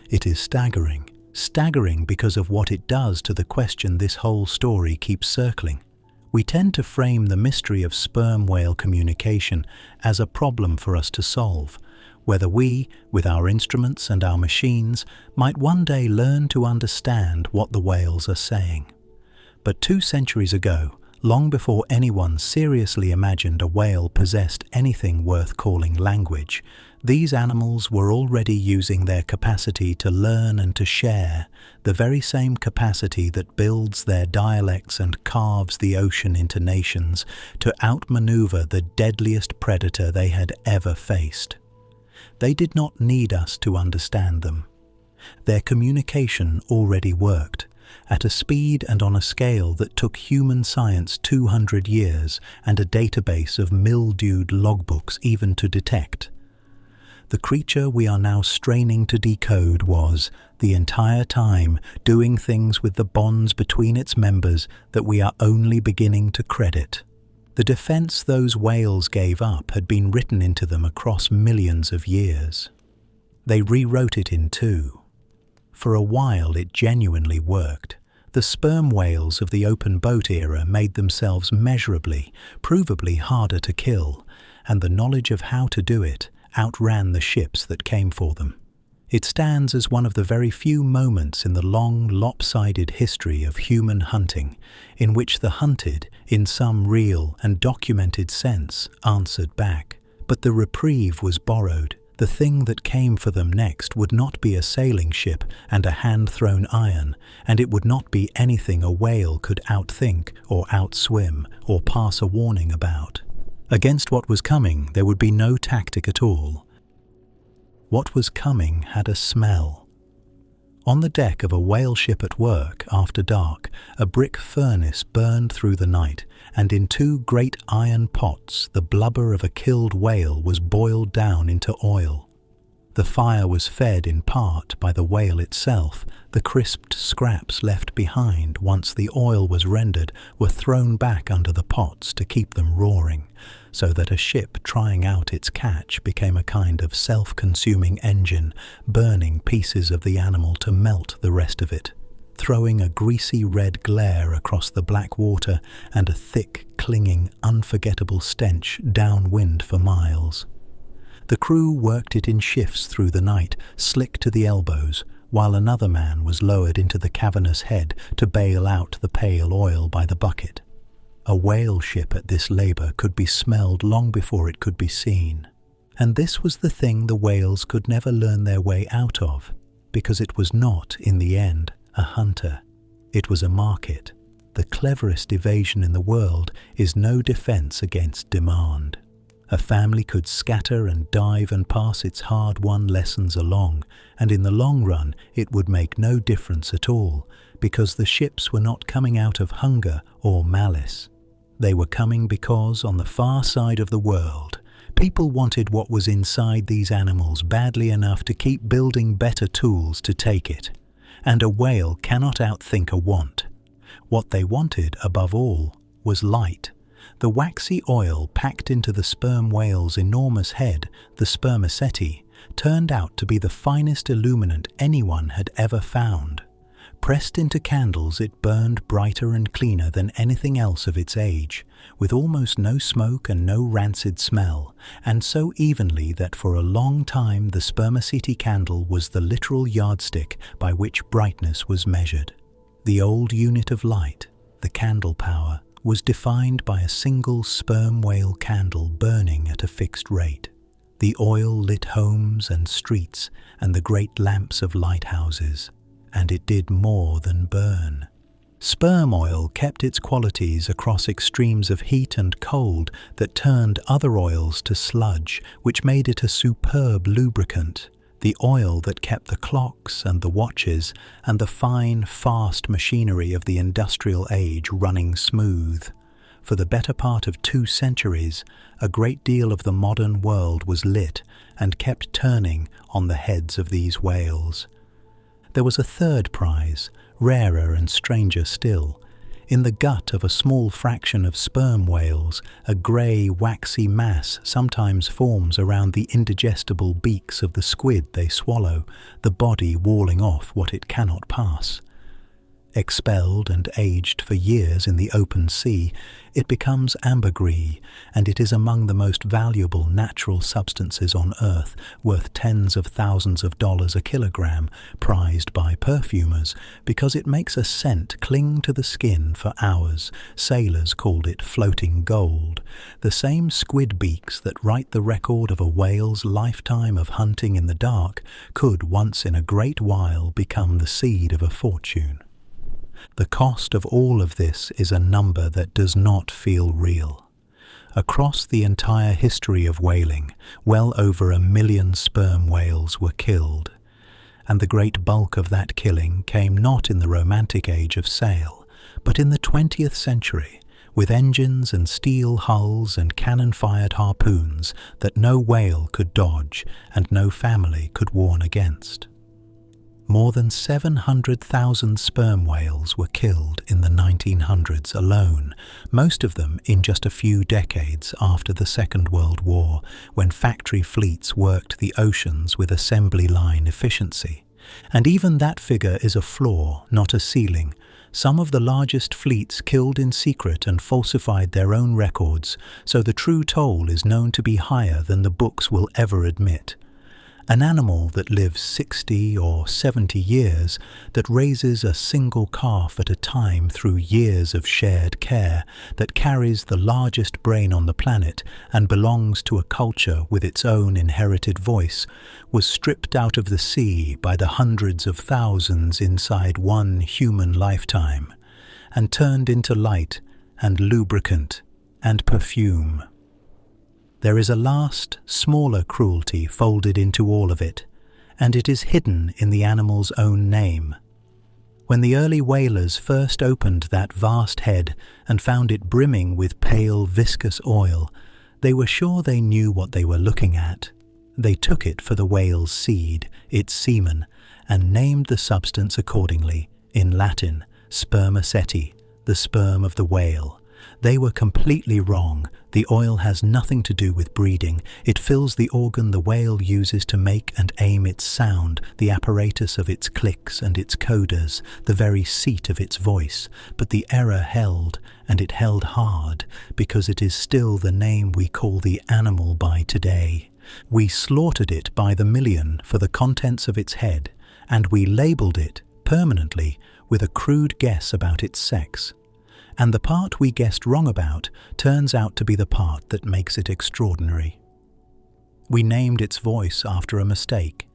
it is staggering. Staggering because of what it does to the question this whole story keeps circling. We tend to frame the mystery of sperm whale communication as a problem for us to solve, whether we, with our instruments and our machines, might one day learn to understand what the whales are saying. But 2 centuries ago, long before anyone seriously imagined a whale possessed anything worth calling language, these animals were already using their capacity to learn and to share, the very same capacity that builds their dialects and carves the ocean into nations, to outmaneuver the deadliest predator they had ever faced. They did not need us to understand them. Their communication already worked, at a speed and on a scale that took human science 200 years and a database of mildewed logbooks even to detect. The creature we are now straining to decode was, the entire time, doing things with the bonds between its members that we are only beginning to credit. The defense those whales gave up had been written into them across millions of years. They rewrote it in 2. For a while it genuinely worked. The sperm whales of the open boat era made themselves measurably, provably harder to kill, and the knowledge of how to do it outran the ships that came for them. It stands as one of the very few moments in the long, lopsided history of human hunting in which the hunted, in some real and documented sense, answered back. But the reprieve was borrowed. The thing that came for them next would not be a sailing ship and a hand-thrown iron, and it would not be anything a whale could outthink or outswim or pass a warning about. Against what was coming, there would be no tactic at all. What was coming had a smell. On the deck of a whale ship at work after dark, a brick furnace burned through the night, and in 2 great iron pots the blubber of a killed whale was boiled down into oil. The fire was fed in part by the whale itself. The crisped scraps left behind once the oil was rendered were thrown back under the pots to keep them roaring, so that a ship trying out its catch became a kind of self-consuming engine, burning pieces of the animal to melt the rest of it, throwing a greasy red glare across the black water and a thick, clinging, unforgettable stench downwind for miles. The crew worked it in shifts through the night, slick to the elbows, while another man was lowered into the cavernous head to bail out the pale oil by the bucket. A whale ship at this labour could be smelled long before it could be seen. And this was the thing the whales could never learn their way out of, because it was not, in the end, a hunter. It was a market. The cleverest evasion in the world is no defence against demand. A family could scatter and dive and pass its hard-won lessons along, and in the long run it would make no difference at all, because the ships were not coming out of hunger or malice. They were coming because, on the far side of the world, people wanted what was inside these animals badly enough to keep building better tools to take it. And a whale cannot outthink a want. What they wanted, above all, was light. The waxy oil packed into the sperm whale's enormous head, the spermaceti, turned out to be the finest illuminant anyone had ever found. Pressed into candles, it burned brighter and cleaner than anything else of its age, with almost no smoke and no rancid smell, and so evenly that for a long time the spermaceti candle was the literal yardstick by which brightness was measured. The old unit of light, the candle power, was defined by a single sperm whale candle burning at a fixed rate. The oil lit homes and streets and the great lamps of lighthouses, and it did more than burn. Sperm oil kept its qualities across extremes of heat and cold that turned other oils to sludge, which made it a superb lubricant, the oil that kept the clocks and the watches and the fine, fast machinery of the industrial age running smooth. For the better part of 2 centuries, a great deal of the modern world was lit and kept turning on the heads of these whales. There was a third prize, rarer and stranger still. In the gut of a small fraction of sperm whales, a grey, waxy mass sometimes forms around the indigestible beaks of the squid they swallow, the body walling off what it cannot pass. Expelled and aged for years in the open sea, it becomes ambergris, and it is among the most valuable natural substances on Earth, worth tens of thousands of dollars a kilogram, prized by perfumers, because it makes a scent cling to the skin for hours. Sailors called it floating gold. The same squid beaks that write the record of a whale's lifetime of hunting in the dark could once in a great while become the seed of a fortune. The cost of all of this is a number that does not feel real. Across the entire history of whaling, well over 1 million sperm whales were killed, and the great bulk of that killing came not in the romantic age of sail, but in the 20th century, with engines and steel hulls and cannon-fired harpoons that no whale could dodge and no family could warn against. More than 700,000 sperm whales were killed in the 1900s alone, most of them in just a few decades after the Second World War, when factory fleets worked the oceans with assembly line efficiency. And even that figure is a floor, not a ceiling. Some of the largest fleets killed in secret and falsified their own records, so the true toll is known to be higher than the books will ever admit. An animal that lives 60 or 70 years, that raises a single calf at a time through years of shared care, that carries the largest brain on the planet and belongs to a culture with its own inherited voice, was stripped out of the sea by the hundreds of thousands inside one human lifetime, and turned into light and lubricant and perfume. There is a last, smaller cruelty folded into all of it, and it is hidden in the animal's own name. When the early whalers first opened that vast head and found it brimming with pale, viscous oil, they were sure they knew what they were looking at. They took it for the whale's seed, its semen, and named the substance accordingly, in Latin, spermaceti, the sperm of the whale. They were completely wrong. The oil has nothing to do with breeding. It fills the organ the whale uses to make and aim its sound, the apparatus of its clicks and its coders, the very seat of its voice. But the error held, and it held hard, because it is still the name we call the animal by today. We slaughtered it by the million for the contents of its head, and we labelled it, permanently, with a crude guess about its sex. And the part we guessed wrong about turns out to be the part that makes it extraordinary. We named its voice after a mistake,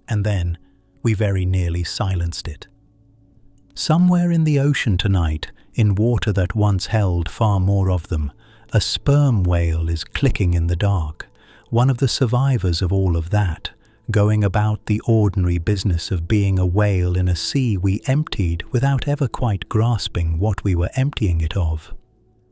and then we very nearly silenced it. Somewhere in the ocean tonight, in water that once held far more of them, a sperm whale is clicking in the dark, one of the survivors of all of that, going about the ordinary business of being a whale in a sea we emptied without ever quite grasping what we were emptying it of.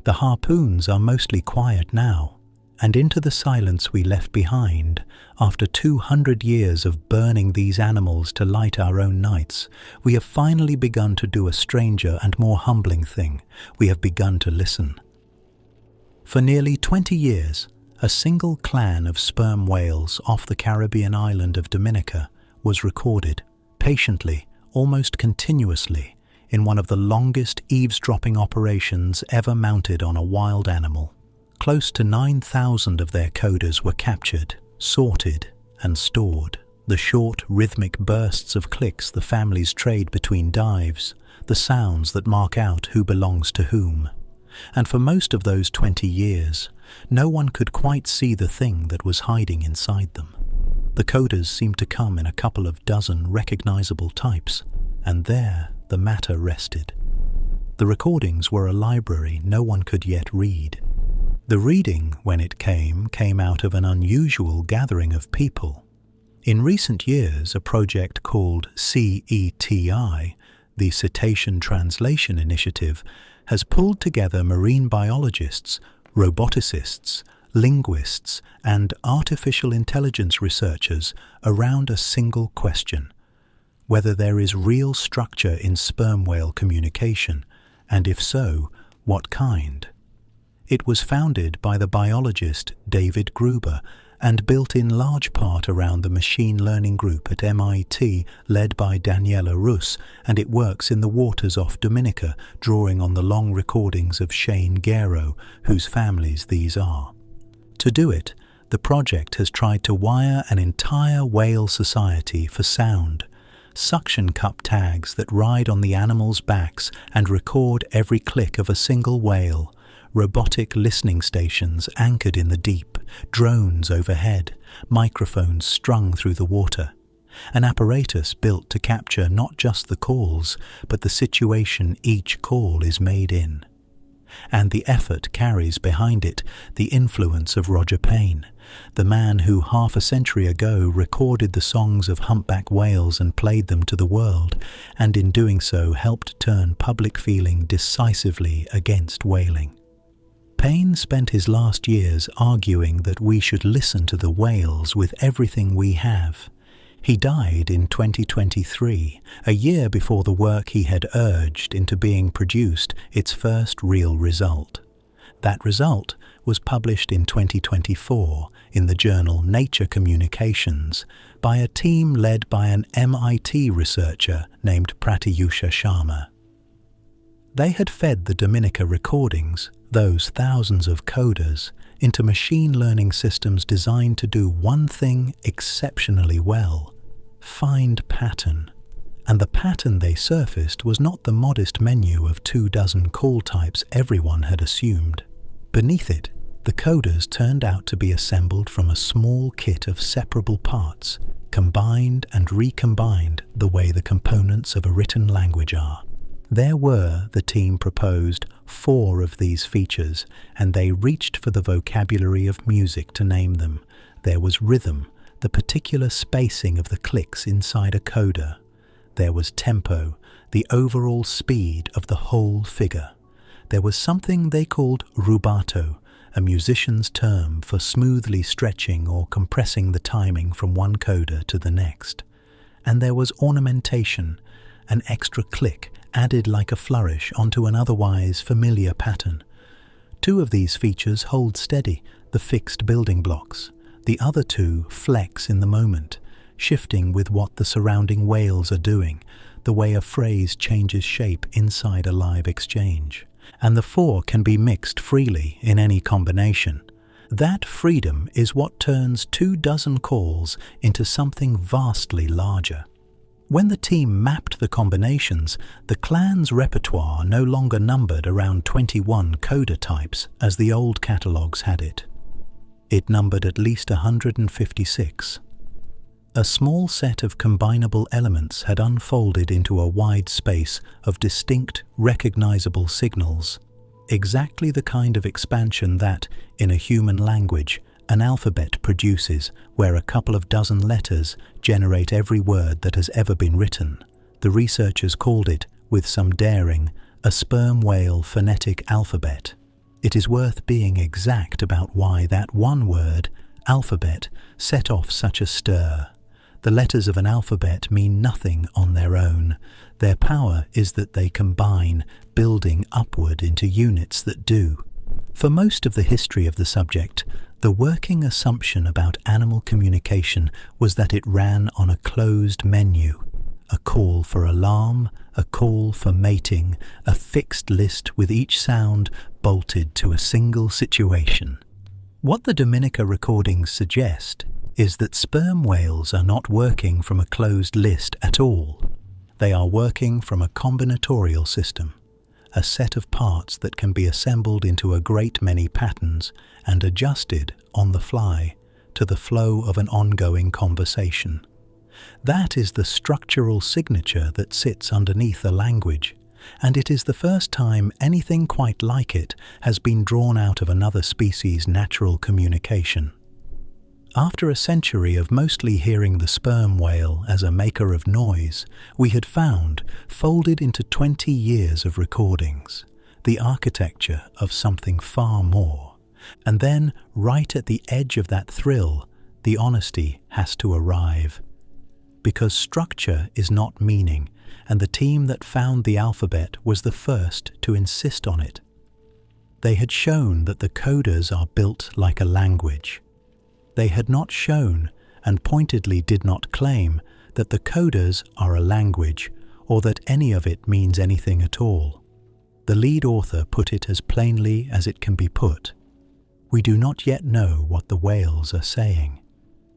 The harpoons are mostly quiet now, and into the silence we left behind, after 200 years of burning these animals to light our own nights, we have finally begun to do a stranger and more humbling thing. We have begun to listen. For nearly 20 years, a single clan of sperm whales off the Caribbean island of Dominica was recorded, patiently, almost continuously, in one of the longest eavesdropping operations ever mounted on a wild animal. Close to 9,000 of their coders were captured, sorted, and stored. The short, rhythmic bursts of clicks the families trade between dives, the sounds that mark out who belongs to whom. And for most of those 20 years, no one could quite see the thing that was hiding inside them. The coders seemed to come in a couple of dozen recognizable types, and there the matter rested. The recordings were a library no one could yet read. The reading, when it came out of an unusual gathering of people. In recent years, a project called CETI, the Cetacean Translation Initiative, has pulled together marine biologists, roboticists, linguists, and artificial intelligence researchers around a single question: whether there is real structure in sperm whale communication, and if so, what kind. It was founded by the biologist David Gruber and built in large part around the machine learning group at MIT led by Daniela Rus, and it works in the waters off Dominica, drawing on the long recordings of Shane Guerreau, whose families these are. To do it, the project has tried to wire an entire whale society for sound, suction cup tags that ride on the animals' backs and record every click of a single whale, robotic listening stations anchored in the deep, drones overhead, microphones strung through the water, an apparatus built to capture not just the calls, but the situation each call is made in. And the effort carries behind it the influence of Roger Payne, the man who half a century ago recorded the songs of humpback whales and played them to the world, and in doing so helped turn public feeling decisively against whaling. Payne spent his last years arguing that we should listen to the whales with everything we have. He died in 2023, a year before the work he had urged into being produced its first real result. That result was published in 2024 in the journal Nature Communications by a team led by an MIT researcher named Pratyusha Sharma. They had fed the Dominica recordings, those thousands of coders, into machine learning systems designed to do one thing exceptionally well: find pattern. And the pattern they surfaced was not the modest menu of 24 call types everyone had assumed. Beneath it, the coders turned out to be assembled from a small kit of separable parts, combined and recombined the way the components of a written language are. There were, the team proposed, 4 of these features, and they reached for the vocabulary of music to name them. There was rhythm, the particular spacing of the clicks inside a coder. There was tempo, the overall speed of the whole figure. There was something they called rubato, a musician's term for smoothly stretching or compressing the timing from one coda to the next. And there was ornamentation, an extra click added like a flourish onto an otherwise familiar pattern. Two of these features hold steady, the fixed building blocks. The other two flex in the moment, shifting with what the surrounding wails are doing, the way a phrase changes shape inside a live exchange. And the four can be mixed freely in any combination. That freedom is what turns 24 calls into something vastly larger. When the team mapped the combinations, the clan's repertoire no longer numbered around 21 coda types as the old catalogues had it. It numbered at least 156. A small set of combinable elements had unfolded into a wide space of distinct, recognizable signals, exactly the kind of expansion that, in a human language, an alphabet produces, where a couple of dozen letters generate every word that has ever been written. The researchers called it, with some daring, a sperm whale phonetic alphabet. It is worth being exact about why that one word, alphabet, set off such a stir. The letters of an alphabet mean nothing on their own. Their power is that they combine, building upward into units that do. For most of the history of the subject, the working assumption about animal communication was that it ran on a closed menu. A call for alarm, a call for mating, a fixed list with each sound bolted to a single situation. What the Dominica recordings suggest is that sperm whales are not working from a closed list at all. They are working from a combinatorial system, a set of parts that can be assembled into a great many patterns and adjusted on the fly to the flow of an ongoing conversation. That is the structural signature that sits underneath a language, and it is the first time anything quite like it has been drawn out of another species' natural communication. After a century of mostly hearing the sperm whale as a maker of noise, we had found, folded into 20 years of recordings, the architecture of something far more. And then, right at the edge of that thrill, the honesty has to arrive. Because structure is not meaning, and the team that found the alphabet was the first to insist on it. They had shown that the coders are built like a language. They had not shown, and pointedly did not claim, that the coders are a language, or that any of it means anything at all. The lead author put it as plainly as it can be put. We do not yet know what the whales are saying.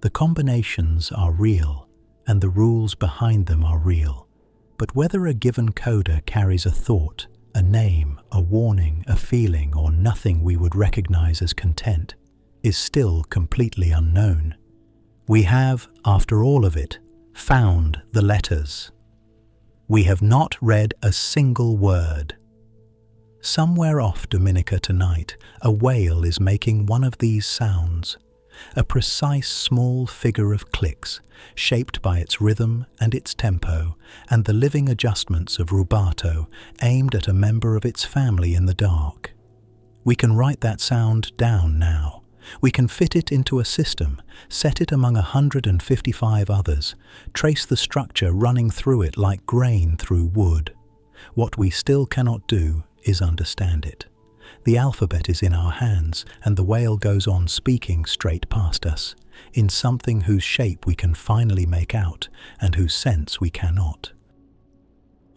The combinations are real, and the rules behind them are real. But whether a given coder carries a thought, a name, a warning, a feeling, or nothing we would recognize as content, is still completely unknown. We have, after all of it, found the letters. We have not read a single word. Somewhere off Dominica tonight, a whale is making one of these sounds, a precise small figure of clicks, shaped by its rhythm and its tempo, and the living adjustments of rubato aimed at a member of its family in the dark. We can write that sound down now. We can fit it into a system, set it among 155 others, trace the structure running through it like grain through wood. What we still cannot do is understand it. The alphabet is in our hands, and the whale goes on speaking straight past us, in something whose shape we can finally make out, and whose sense we cannot.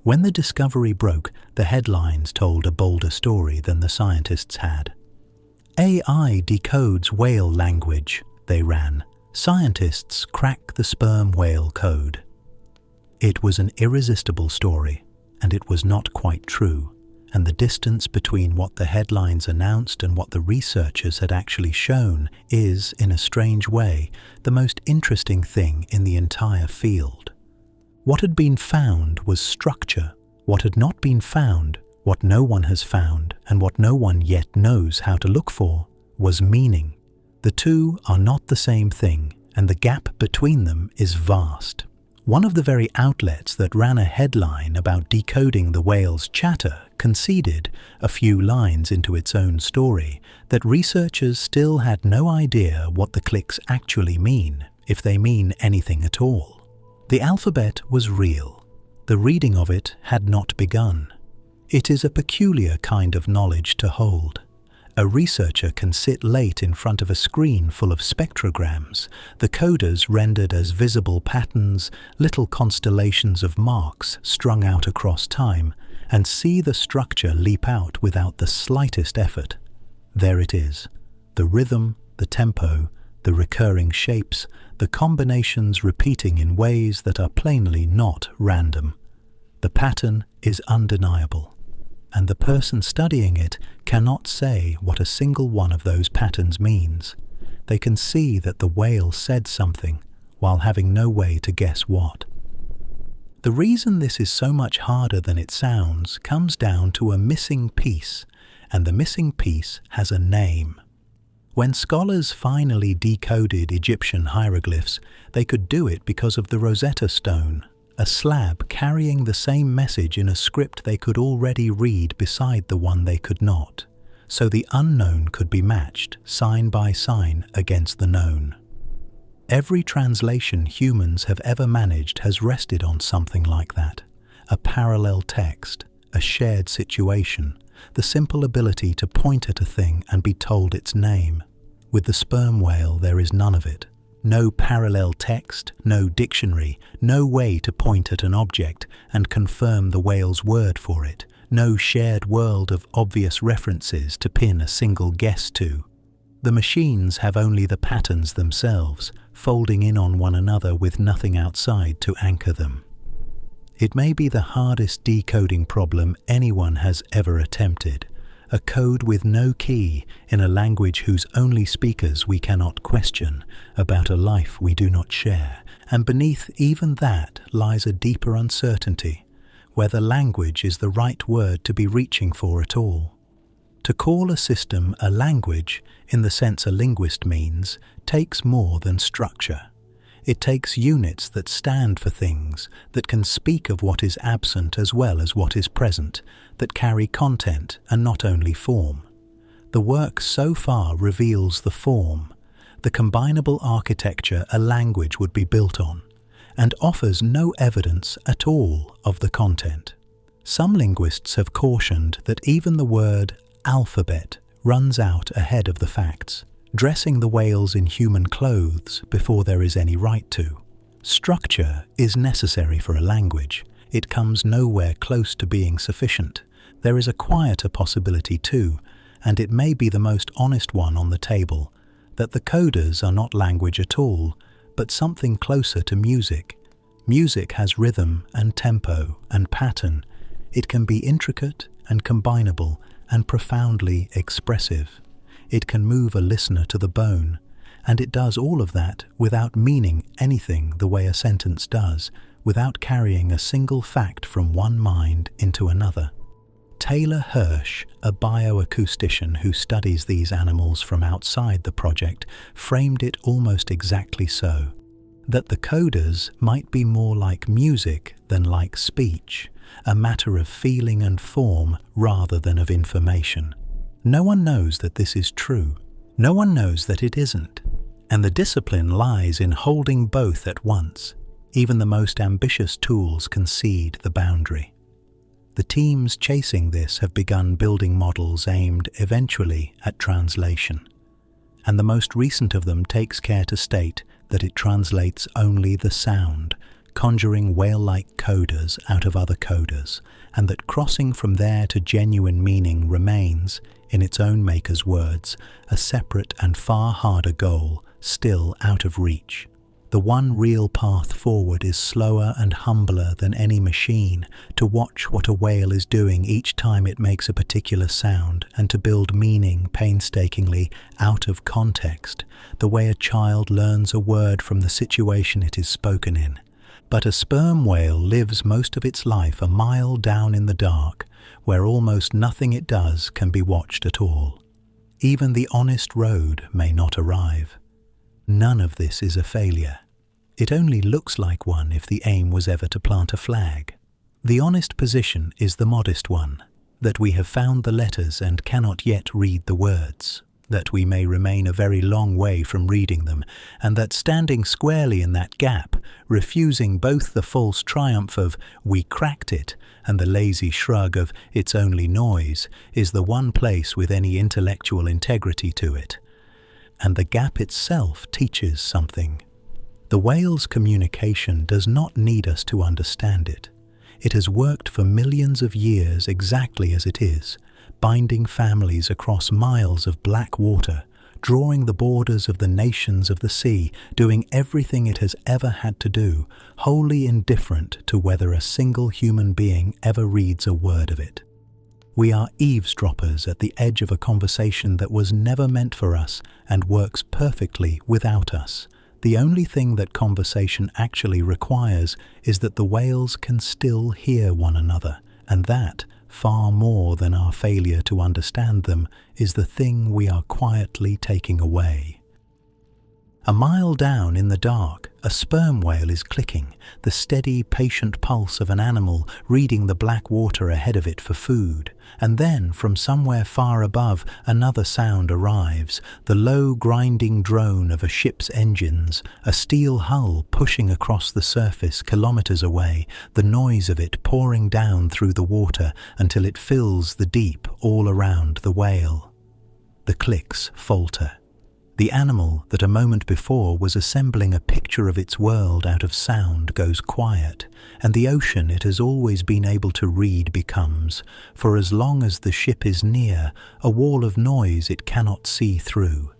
When the discovery broke, the headlines told a bolder story than the scientists had. AI decodes whale language, they ran. Scientists crack the sperm whale code. It was an irresistible story, and it was not quite true, and the distance between what the headlines announced and what the researchers had actually shown is, in a strange way, the most interesting thing in the entire field. What had been found was structure. What had not been found, what no one has found, and what no one yet knows how to look for, was meaning. The two are not the same thing, and the gap between them is vast. One of the very outlets that ran a headline about decoding the whale's chatter conceded, a few lines into its own story, that researchers still had no idea what the clicks actually mean, if they mean anything at all. The alphabet was real. The reading of it had not begun. It is a peculiar kind of knowledge to hold. A researcher can sit late in front of a screen full of spectrograms, the coders rendered as visible patterns, little constellations of marks strung out across time, and see the structure leap out without the slightest effort. There it is, the rhythm, the tempo, the recurring shapes, the combinations repeating in ways that are plainly not random. The pattern is undeniable, and the person studying it cannot say what a single one of those patterns means. They can see that the whale said something, while having no way to guess what. The reason this is so much harder than it sounds comes down to a missing piece, and the missing piece has a name. When scholars finally decoded Egyptian hieroglyphs, they could do it because of the Rosetta Stone, a slab carrying the same message in a script they could already read beside the one they could not, so the unknown could be matched sign by sign against the known. Every translation humans have ever managed has rested on something like that, a parallel text, a shared situation, the simple ability to point at a thing and be told its name. With the sperm whale there is none of it. No parallel text, no dictionary, no way to point at an object and confirm the whale's word for it, no shared world of obvious references to pin a single guess to. The machines have only the patterns themselves, folding in on one another with nothing outside to anchor them. It may be the hardest decoding problem anyone has ever attempted, a code with no key in a language whose only speakers we cannot question, about a life we do not share, and beneath even that lies a deeper uncertainty, whether language is the right word to be reaching for at all. To call a system a language, in the sense a linguist means, takes more than structure. It takes units that stand for things, that can speak of what is absent as well as what is present, that carry content and not only form. The work so far reveals the form, the combinable architecture a language would be built on, and offers no evidence at all of the content. Some linguists have cautioned that even the word alphabet runs out ahead of the facts, dressing the whales in human clothes before there is any right to. Structure is necessary for a language. It comes nowhere close to being sufficient. There is a quieter possibility too, and it may be the most honest one on the table, that the coders are not language at all, but something closer to music. Music has rhythm and tempo and pattern. It can be intricate and combinable and profoundly expressive. It can move a listener to the bone, and it does all of that without meaning anything the way a sentence does, without carrying a single fact from one mind into another. Taylor Hirsch, a bioacoustician who studies these animals from outside the project, framed it almost exactly so, that the coders might be more like music than like speech, a matter of feeling and form rather than of information. No one knows that this is true. No one knows that it isn't. And the discipline lies in holding both at once. Even the most ambitious tools concede the boundary. The teams chasing this have begun building models aimed eventually at translation. And the most recent of them takes care to state that it translates only the sound, conjuring whale-like coders out of other coders, and that crossing from there to genuine meaning remains, in its own maker's words, a separate and far harder goal, still out of reach. The one real path forward is slower and humbler than any machine, to watch what a whale is doing each time it makes a particular sound, and to build meaning painstakingly out of context, the way a child learns a word from the situation it is spoken in. But a sperm whale lives most of its life a mile down in the dark, where almost nothing it does can be watched at all. Even the honest road may not arrive. None of this is a failure. It only looks like one if the aim was ever to plant a flag. The honest position is the modest one, that we have found the letters and cannot yet read the words, that we may remain a very long way from reading them, and that standing squarely in that gap, refusing both the false triumph of "we cracked it" and the lazy shrug of "it's only noise," is the one place with any intellectual integrity to it. And the gap itself teaches something. The whale's communication does not need us to understand it. It has worked for millions of years exactly as it is, binding families across miles of black water, drawing the borders of the nations of the sea, doing everything it has ever had to do, wholly indifferent to whether a single human being ever reads a word of it. We are eavesdroppers at the edge of a conversation that was never meant for us and works perfectly without us. The only thing that conversation actually requires is that the whales can still hear one another, and that, far more than our failure to understand them, is the thing we are quietly taking away. A mile down in the dark, a sperm whale is clicking, the steady, patient pulse of an animal reading the black water ahead of it for food. And then, from somewhere far above, another sound arrives, the low, grinding drone of a ship's engines, a steel hull pushing across the surface kilometers away, the noise of it pouring down through the water until it fills the deep all around the whale. The clicks falter. The animal that a moment before was assembling a picture of its world out of sound goes quiet, and the ocean it has always been able to read becomes, for as long as the ship is near, a wall of noise it cannot see through.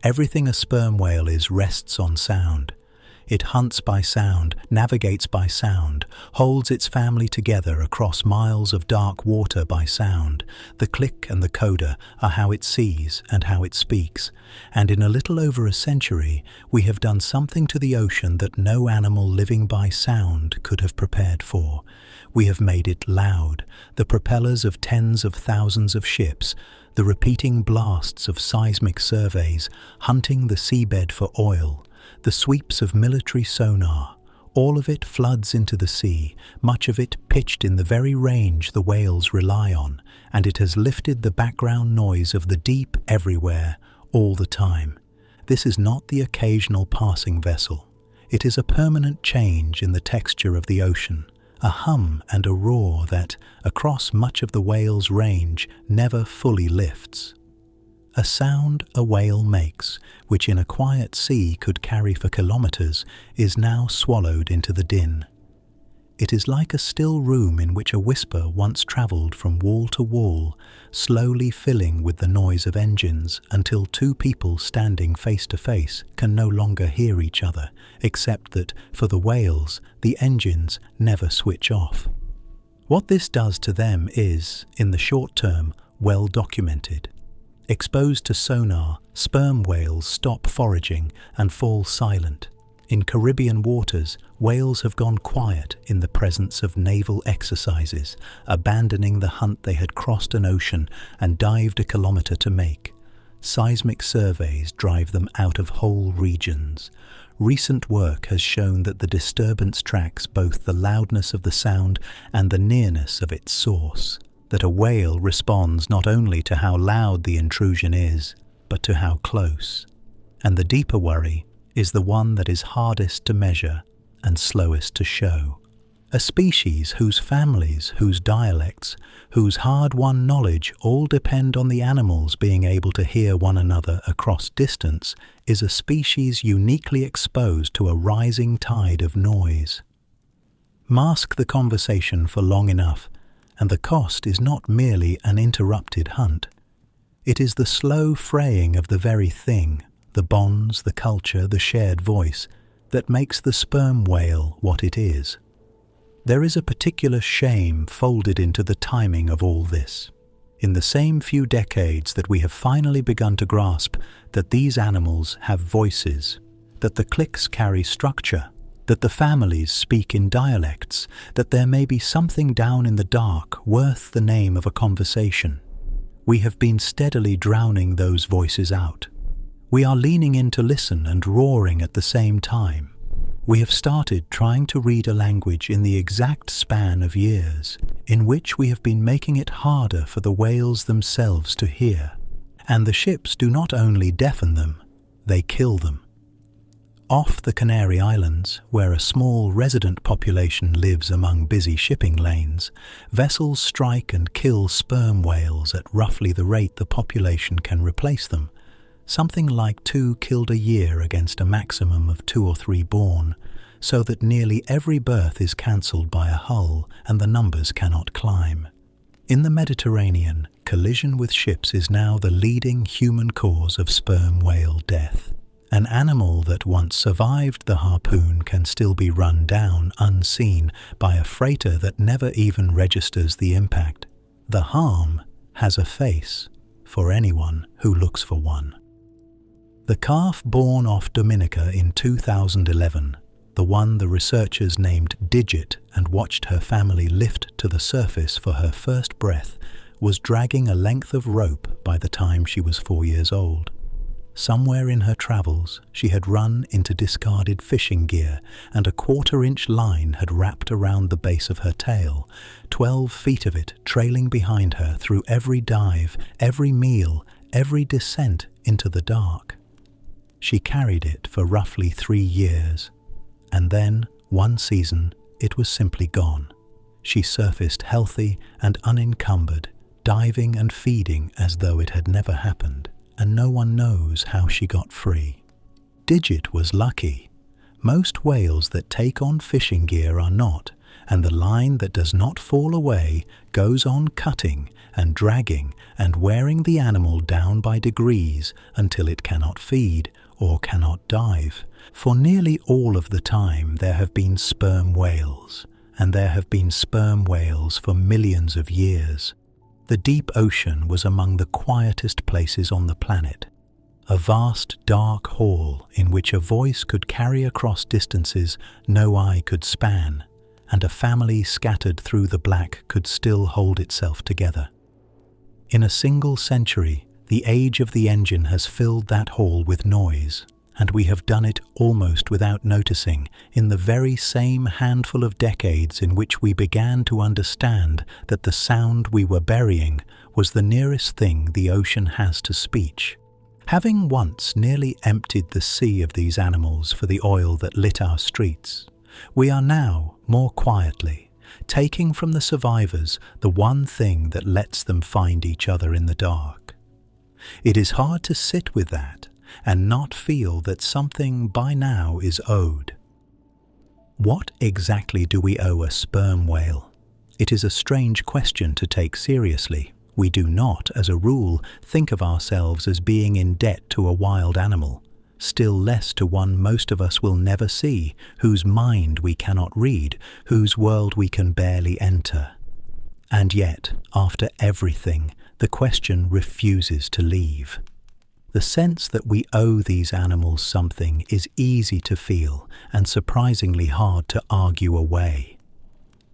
Everything a sperm whale is rests on sound. It hunts by sound, navigates by sound, holds its family together across miles of dark water by sound. The click and the coda are how it sees and how it speaks. And in a little over a century, we have done something to the ocean that no animal living by sound could have prepared for. We have made it loud, the propellers of tens of thousands of ships, the repeating blasts of seismic surveys, hunting the seabed for oil, the sweeps of military sonar. All of it floods into the sea, much of it pitched in the very range the whales rely on, and it has lifted the background noise of the deep everywhere, all the time. This is not the occasional passing vessel. It is a permanent change in the texture of the ocean, a hum and a roar that, across much of the whale's range, never fully lifts. A sound a whale makes, which in a quiet sea could carry for kilometers, is now swallowed into the din. It is like a still room in which a whisper once travelled from wall to wall, slowly filling with the noise of engines until two people standing face to face can no longer hear each other, except that, for the whales, the engines never switch off. What this does to them is, in the short term, well documented. Exposed to sonar, sperm whales stop foraging and fall silent. In Caribbean waters, whales have gone quiet in the presence of naval exercises, abandoning the hunt they had crossed an ocean and dived a kilometer to make. Seismic surveys drive them out of whole regions. Recent work has shown that the disturbance tracks both the loudness of the sound and the nearness of its source. That a whale responds not only to how loud the intrusion is, but to how close. And the deeper worry is the one that is hardest to measure and slowest to show. A species whose families, whose dialects, whose hard-won knowledge all depend on the animals being able to hear one another across distance is a species uniquely exposed to a rising tide of noise. Mask the conversation for long enough, and the cost is not merely an interrupted hunt. It is the slow fraying of the very thing, the bonds, the culture, the shared voice, that makes the sperm whale what it is. There is a particular shame folded into the timing of all this. In the same few decades that we have finally begun to grasp that these animals have voices, that the clicks carry structure, that the families speak in dialects, that there may be something down in the dark worth the name of a conversation. We have been steadily drowning those voices out. We are leaning in to listen and roaring at the same time. We have started trying to read a language in the exact span of years in which we have been making it harder for the whales themselves to hear. And the ships do not only deafen them, they kill them. Off the Canary Islands, where a small resident population lives among busy shipping lanes, vessels strike and kill sperm whales at roughly the rate the population can replace them, something like 2 killed a year against a maximum of 2 or 3 born, so that nearly every birth is cancelled by a hull and the numbers cannot climb. In the Mediterranean, collision with ships is now the leading human cause of sperm whale death. An animal that once survived the harpoon can still be run down unseen by a freighter that never even registers the impact. The harm has a face for anyone who looks for one. The calf born off Dominica in 2011, the one the researchers named Digit and watched her family lift to the surface for her first breath, was dragging a length of rope by the time she was 4 years old. Somewhere in her travels, she had run into discarded fishing gear and a 1/4-inch line had wrapped around the base of her tail, 12 feet of it trailing behind her through every dive, every meal, every descent into the dark. She carried it for roughly 3 years, and then, one season, it was simply gone. She surfaced healthy and unencumbered, diving and feeding as though it had never happened, and no one knows how she got free. Digit was lucky. Most whales that take on fishing gear are not, and the line that does not fall away goes on cutting and dragging and wearing the animal down by degrees until it cannot feed or cannot dive. For nearly all of the time there have been sperm whales, and there have been sperm whales for millions of years. The deep ocean was among the quietest places on the planet, a vast dark hall in which a voice could carry across distances no eye could span, and a family scattered through the black could still hold itself together. In a single century, the age of the engine has filled that hall with noise, and we have done it almost without noticing in the very same handful of decades in which we began to understand that the sound we were burying was the nearest thing the ocean has to speech. Having once nearly emptied the sea of these animals for the oil that lit our streets, we are now, more quietly, taking from the survivors the one thing that lets them find each other in the dark. It is hard to sit with that and not feel that something by now is owed. What exactly do we owe a sperm whale? It is a strange question to take seriously. We do not, as a rule, think of ourselves as being in debt to a wild animal, still less to one most of us will never see, whose mind we cannot read, whose world we can barely enter. And yet, after everything, the question refuses to leave. The sense that we owe these animals something is easy to feel and surprisingly hard to argue away.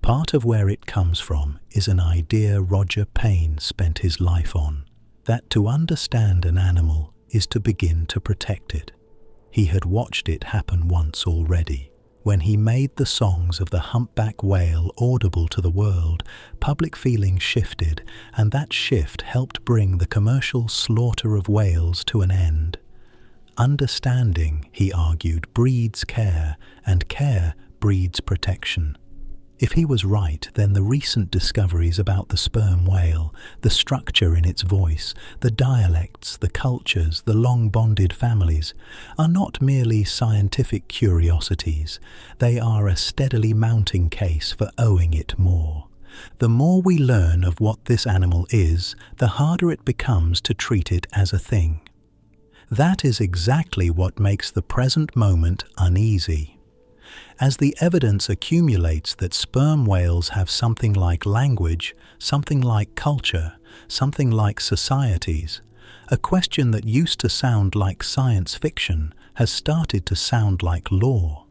Part of where it comes from is an idea Roger Payne spent his life on, that to understand an animal is to begin to protect it. He had watched it happen once already. When he made the songs of the humpback whale audible to the world, public feeling shifted, and that shift helped bring the commercial slaughter of whales to an end. Understanding, he argued, breeds care, and care breeds protection. If he was right, then the recent discoveries about the sperm whale, the structure in its voice, the dialects, the cultures, the long-bonded families, are not merely scientific curiosities. They are a steadily mounting case for owing it more. The more we learn of what this animal is, the harder it becomes to treat it as a thing. That is exactly what makes the present moment uneasy. As the evidence accumulates that sperm whales have something like language, something like culture, something like societies, a question that used to sound like science fiction has started to sound like law.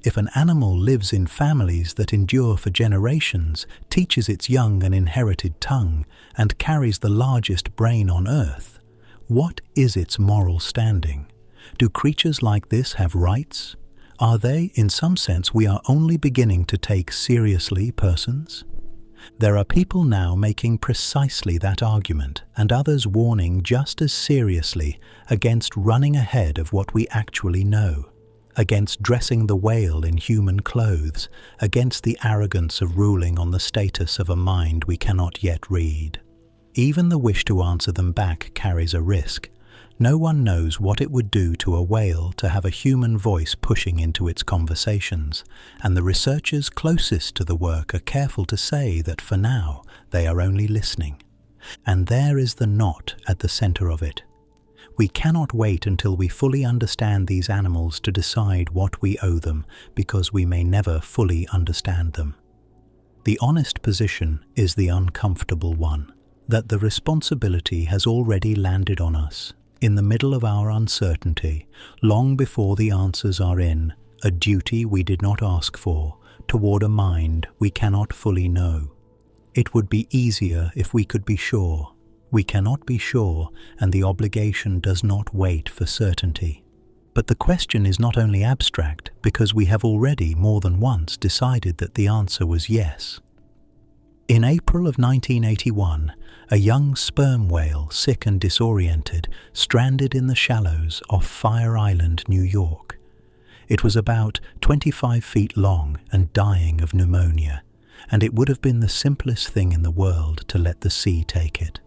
If an animal lives in families that endure for generations, teaches its young an inherited tongue, and carries the largest brain on Earth, what is its moral standing? Do creatures like this have rights? Are they, in some sense, we are only beginning to take seriously persons? There are people now making precisely that argument, and others warning just as seriously against running ahead of what we actually know, against dressing the whale in human clothes, against the arrogance of ruling on the status of a mind we cannot yet read. Even the wish to answer them back carries a risk. No one knows what it would do to a whale to have a human voice pushing into its conversations, and the researchers closest to the work are careful to say that for now they are only listening. And there is the knot at the center of it. We cannot wait until we fully understand these animals to decide what we owe them, because we may never fully understand them. The honest position is the uncomfortable one, that the responsibility has already landed on us. In the middle of our uncertainty, long before the answers are in, a duty we did not ask for, toward a mind we cannot fully know. It would be easier if we could be sure. We cannot be sure, and the obligation does not wait for certainty. But the question is not only abstract, because we have already more than once decided that the answer was yes. In April of 1981, a young sperm whale, sick and disoriented, stranded in the shallows off Fire Island, New York. It was about 25 feet long and dying of pneumonia, and it would have been the simplest thing in the world to let the sea take it.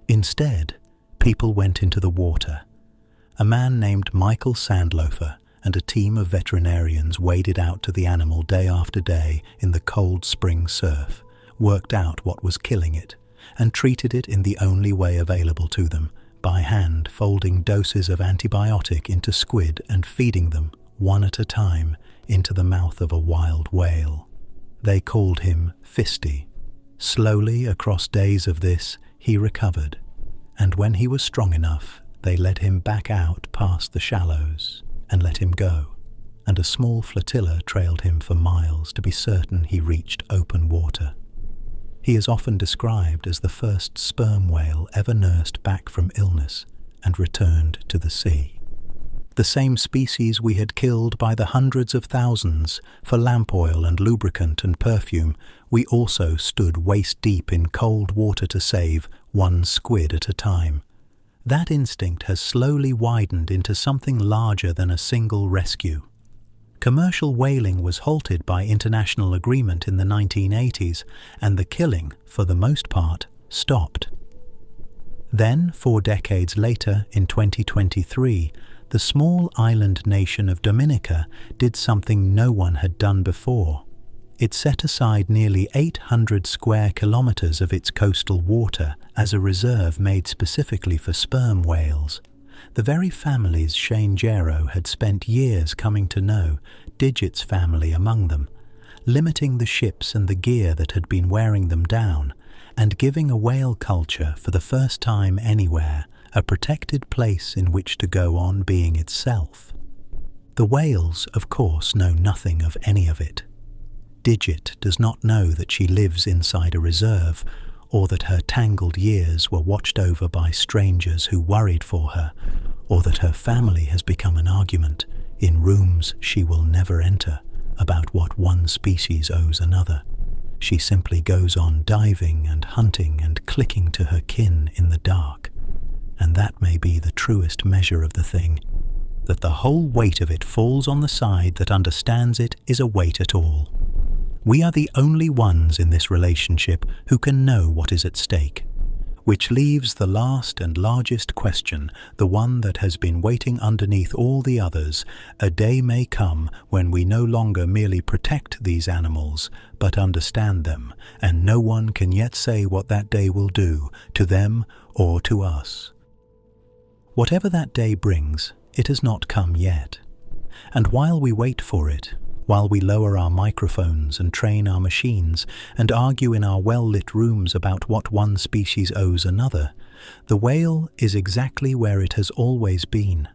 Instead, people went into the water. A man named Michael Sandlofer and a team of veterinarians waded out to the animal day after day in the cold spring surf, worked out what was killing it, and treated it in the only way available to them, by hand, folding doses of antibiotic into squid and feeding them, one at a time, into the mouth of a wild whale. They called him Fisty. Slowly, across days of this, he recovered, and when he was strong enough, they led him back out past the shallows and let him go, and a small flotilla trailed him for miles to be certain he reached open water. He is often described as the first sperm whale ever nursed back from illness and returned to the sea. The same species we had killed by the hundreds of thousands for lamp oil and lubricant and perfume, we also stood waist-deep in cold water to save, one squid at a time. That instinct has slowly widened into something larger than a single rescue. Commercial whaling was halted by international agreement in the 1980s, and the killing, for the most part, stopped. Then, 4 decades later, in 2023, the small island nation of Dominica did something no one had done before. It set aside nearly 800 square kilometers of its coastal water as a reserve made specifically for sperm whales. The very families Shane Gero had spent years coming to know, Digit's family among them, limiting the ships and the gear that had been wearing them down, and giving a whale culture, for the first time anywhere, a protected place in which to go on being itself. The whales, of course, know nothing of any of it. Digit does not know that she lives inside a reserve, or that her tangled years were watched over by strangers who worried for her, or that her family has become an argument, in rooms she will never enter, about what one species owes another. She simply goes on diving and hunting and clicking to her kin in the dark. And that may be the truest measure of the thing, that the whole weight of it falls on the side that understands it is a weight at all. We are the only ones in this relationship who can know what is at stake, which leaves the last and largest question, the one that has been waiting underneath all the others. A day may come when we no longer merely protect these animals, but understand them, and no one can yet say what that day will do to them or to us. Whatever that day brings, it has not come yet. And while we wait for it, while we lower our microphones and train our machines and argue in our well-lit rooms about what one species owes another, the whale is exactly where it has always been.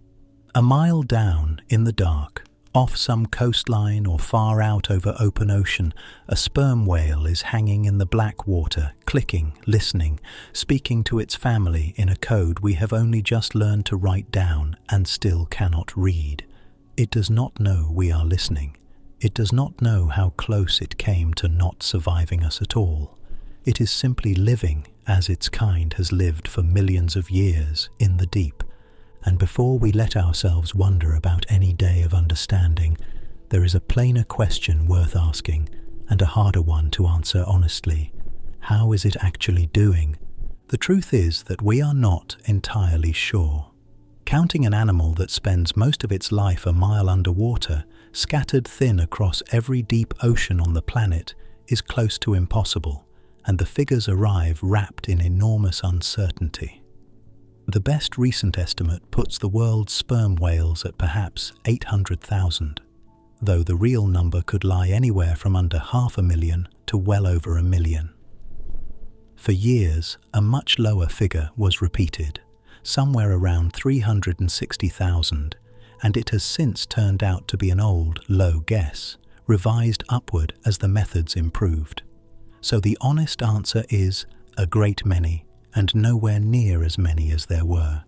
A mile down, in the dark, off some coastline or far out over open ocean, a sperm whale is hanging in the black water, clicking, listening, speaking to its family in a code we have only just learned to write down and still cannot read. It does not know we are listening. It does not know how close it came to not surviving us at all. It is simply living as its kind has lived for millions of years in the deep. And before we let ourselves wonder about any day of understanding, there is a plainer question worth asking, and a harder one to answer honestly. How is it actually doing? The truth is that we are not entirely sure. Counting an animal that spends most of its life a mile underwater, scattered thin across every deep ocean on the planet, is close to impossible, and the figures arrive wrapped in enormous uncertainty. The best recent estimate puts the world's sperm whales at perhaps 800,000, though the real number could lie anywhere from under 500,000 to well over 1 million. For years, a much lower figure was repeated, somewhere around 360,000, and it has since turned out to be an old, low guess, revised upward as the methods improved. So the honest answer is a great many, and nowhere near as many as there were.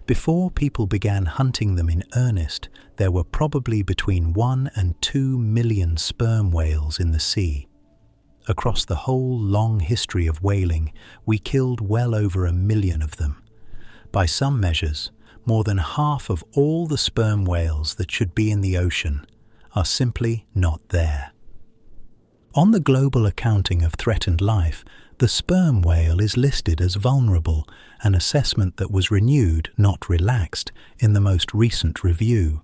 Before people began hunting them in earnest, there were probably between 1 and 2 million sperm whales in the sea. Across the whole long history of whaling, we killed well over 1 million of them. By some measures, more than half of all the sperm whales that should be in the ocean are simply not there. On the global accounting of threatened life, the sperm whale is listed as vulnerable, an assessment that was renewed, not relaxed, in the most recent review.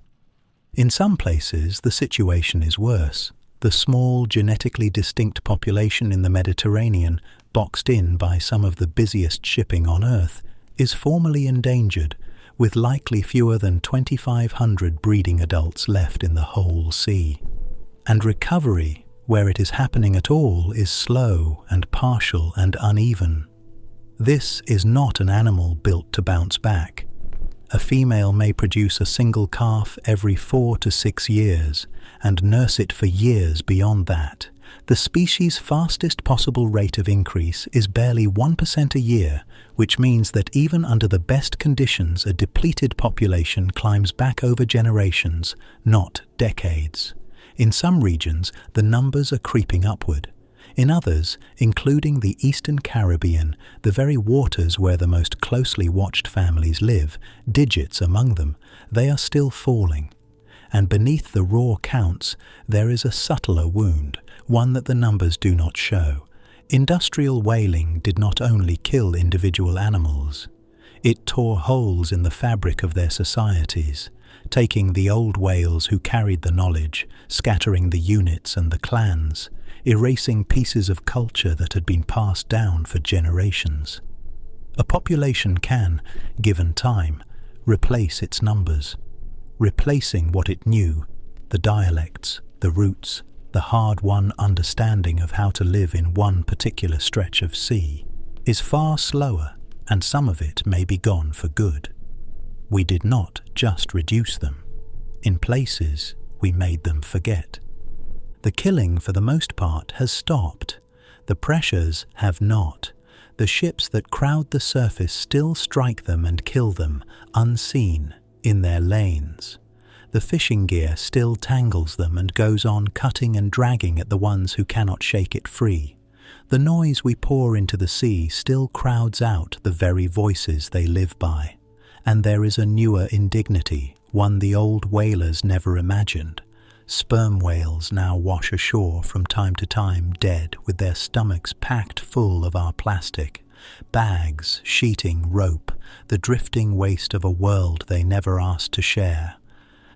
In some places, the situation is worse. The small, genetically distinct population in the Mediterranean, boxed in by some of the busiest shipping on Earth, is formally endangered, with likely fewer than 2,500 breeding adults left in the whole sea. And recovery, where it is happening at all, is slow and partial and uneven. This is not an animal built to bounce back. A female may produce a single calf every 4 to 6 years and nurse it for years beyond that. The species' fastest possible rate of increase is barely 1% a year, which means that even under the best conditions, a depleted population climbs back over generations, not decades. In some regions, the numbers are creeping upward. In others, including the Eastern Caribbean, the very waters where the most closely watched families live, digits among them, they are still falling. And beneath the raw counts, there is a subtler wound, one that the numbers do not show. Industrial whaling did not only kill individual animals. It tore holes in the fabric of their societies, taking the old whales who carried the knowledge, scattering the units and the clans, erasing pieces of culture that had been passed down for generations. A population can, given time, replace its numbers, replacing what it knew, the dialects, the roots, the hard-won understanding of how to live in one particular stretch of sea, is far slower, and some of it may be gone for good. We did not just reduce them. In places, we made them forget. The killing, for the most part, has stopped. The pressures have not. The ships that crowd the surface still strike them and kill them, unseen, in their lanes. The fishing gear still tangles them and goes on cutting and dragging at the ones who cannot shake it free. The noise we pour into the sea still crowds out the very voices they live by. And there is a newer indignity, one the old whalers never imagined. Sperm whales now wash ashore from time to time dead, with their stomachs packed full of our plastic. Bags, sheeting, rope, the drifting waste of a world they never asked to share.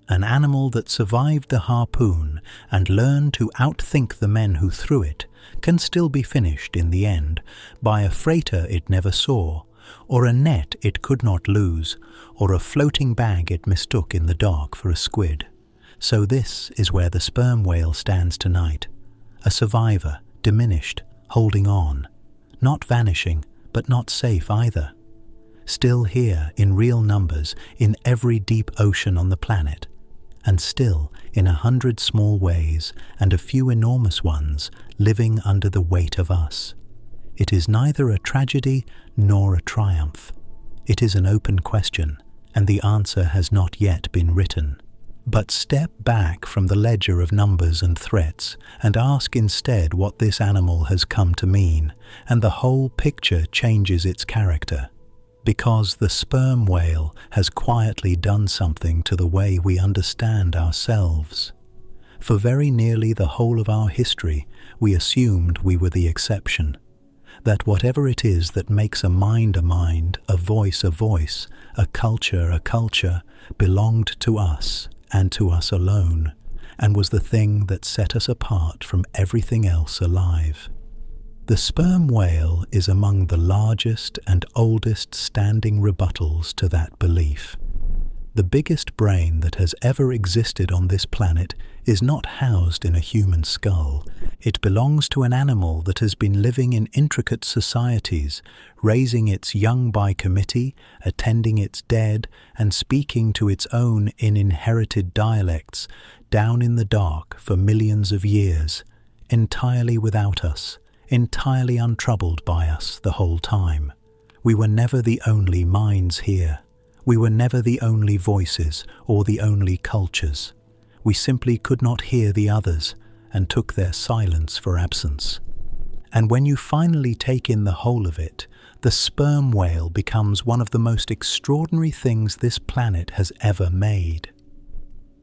An animal that survived the harpoon and learned to outthink the men who threw it can still be finished in the end by a freighter it never saw, or a net it could not lose, or a floating bag it mistook in the dark for a squid. So this is where the sperm whale stands tonight, a survivor, diminished, holding on, not vanishing, but not safe either. Still here in real numbers in every deep ocean on the planet, and still in 100 small ways and a few enormous ones living under the weight of us. It is neither a tragedy nor a triumph. It is an open question, and the answer has not yet been written. But step back from the ledger of numbers and threats and ask instead what this animal has come to mean, and the whole picture changes its character. Because the sperm whale has quietly done something to the way we understand ourselves. For very nearly the whole of our history, we assumed we were the exception. That whatever it is that makes a mind, a voice, a culture, belonged to us and to us alone, and was the thing that set us apart from everything else alive. The sperm whale is among the largest and oldest standing rebuttals to that belief. The biggest brain that has ever existed on this planet is not housed in a human skull. It belongs to an animal that has been living in intricate societies, raising its young by committee, attending its dead, and speaking to its own in inherited dialects, down in the dark for millions of years, entirely without us, entirely untroubled by us the whole time. We were never the only minds here. We were never the only voices or the only cultures. We simply could not hear the others and took their silence for absence. And when you finally take in the whole of it, the sperm whale becomes one of the most extraordinary things this planet has ever made.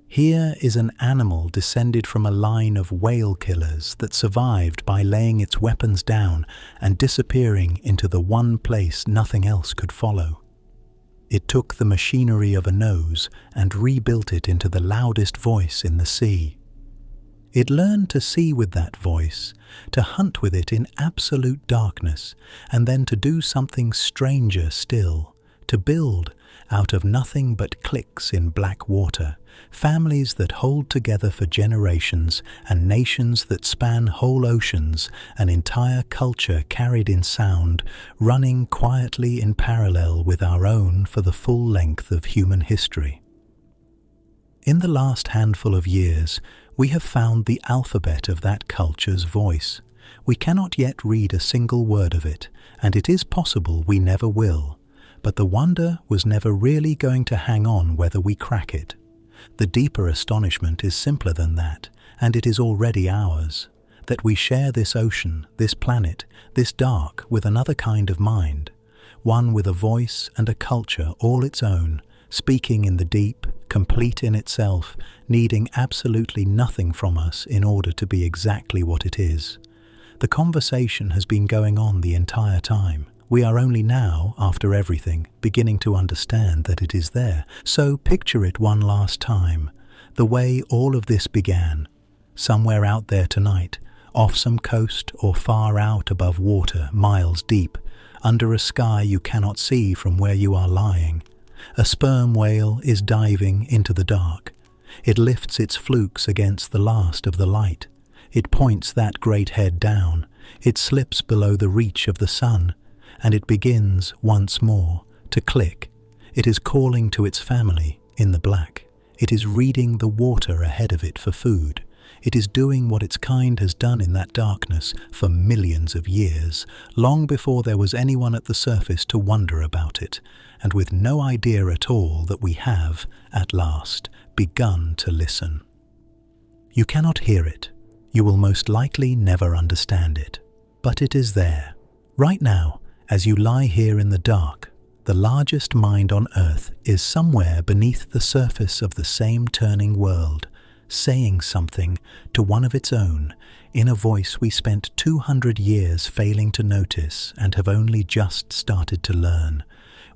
Here is an animal descended from a line of whale killers that survived by laying its weapons down and disappearing into the one place nothing else could follow. It took the machinery of a nose and rebuilt it into the loudest voice in the sea. It learned to see with that voice, to hunt with it in absolute darkness, and then to do something stranger still, to build, out of nothing but clicks in black water, families that hold together for generations, and nations that span whole oceans, an entire culture carried in sound, running quietly in parallel with our own for the full length of human history. In the last handful of years, we have found the alphabet of that culture's voice. We cannot yet read a single word of it, and it is possible we never will. But the wonder was never really going to hang on whether we crack it. The deeper astonishment is simpler than that, and it is already ours, that we share this ocean, this planet, this dark with another kind of mind, one with a voice and a culture all its own, speaking in the deep, complete in itself, needing absolutely nothing from us in order to be exactly what it is. The conversation has been going on the entire time. We are only now, after everything, beginning to understand that it is there. So picture it one last time, the way all of this began, somewhere out there tonight, off some coast or far out above water, miles deep, under a sky you cannot see from where you are lying. A sperm whale is diving into the dark. It lifts its flukes against the last of the light. It points that great head down. It slips below the reach of the sun. And it begins once more to click. It is calling to its family in the black. It is reading the water ahead of it for food. It is doing what its kind has done in that darkness for millions of years, long before there was anyone at the surface to wonder about it, and with no idea at all that we have, at last, begun to listen. You cannot hear it. You will most likely never understand it. But it is there, right now. As you lie here in the dark, the largest mind on earth is somewhere beneath the surface of the same turning world, saying something to one of its own in a voice we spent 200 years failing to notice and have only just started to learn.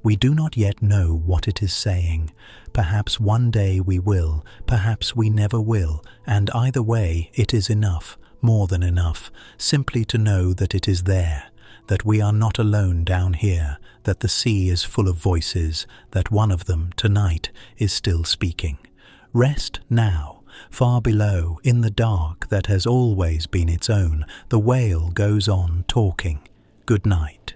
We do not yet know what it is saying. Perhaps one day we will, perhaps we never will, and either way it is enough, more than enough, simply to know that it is there. That we are not alone down here, that the sea is full of voices, that one of them, tonight, is still speaking. Rest now, far below, in the dark that has always been its own. The whale goes on talking. Good night.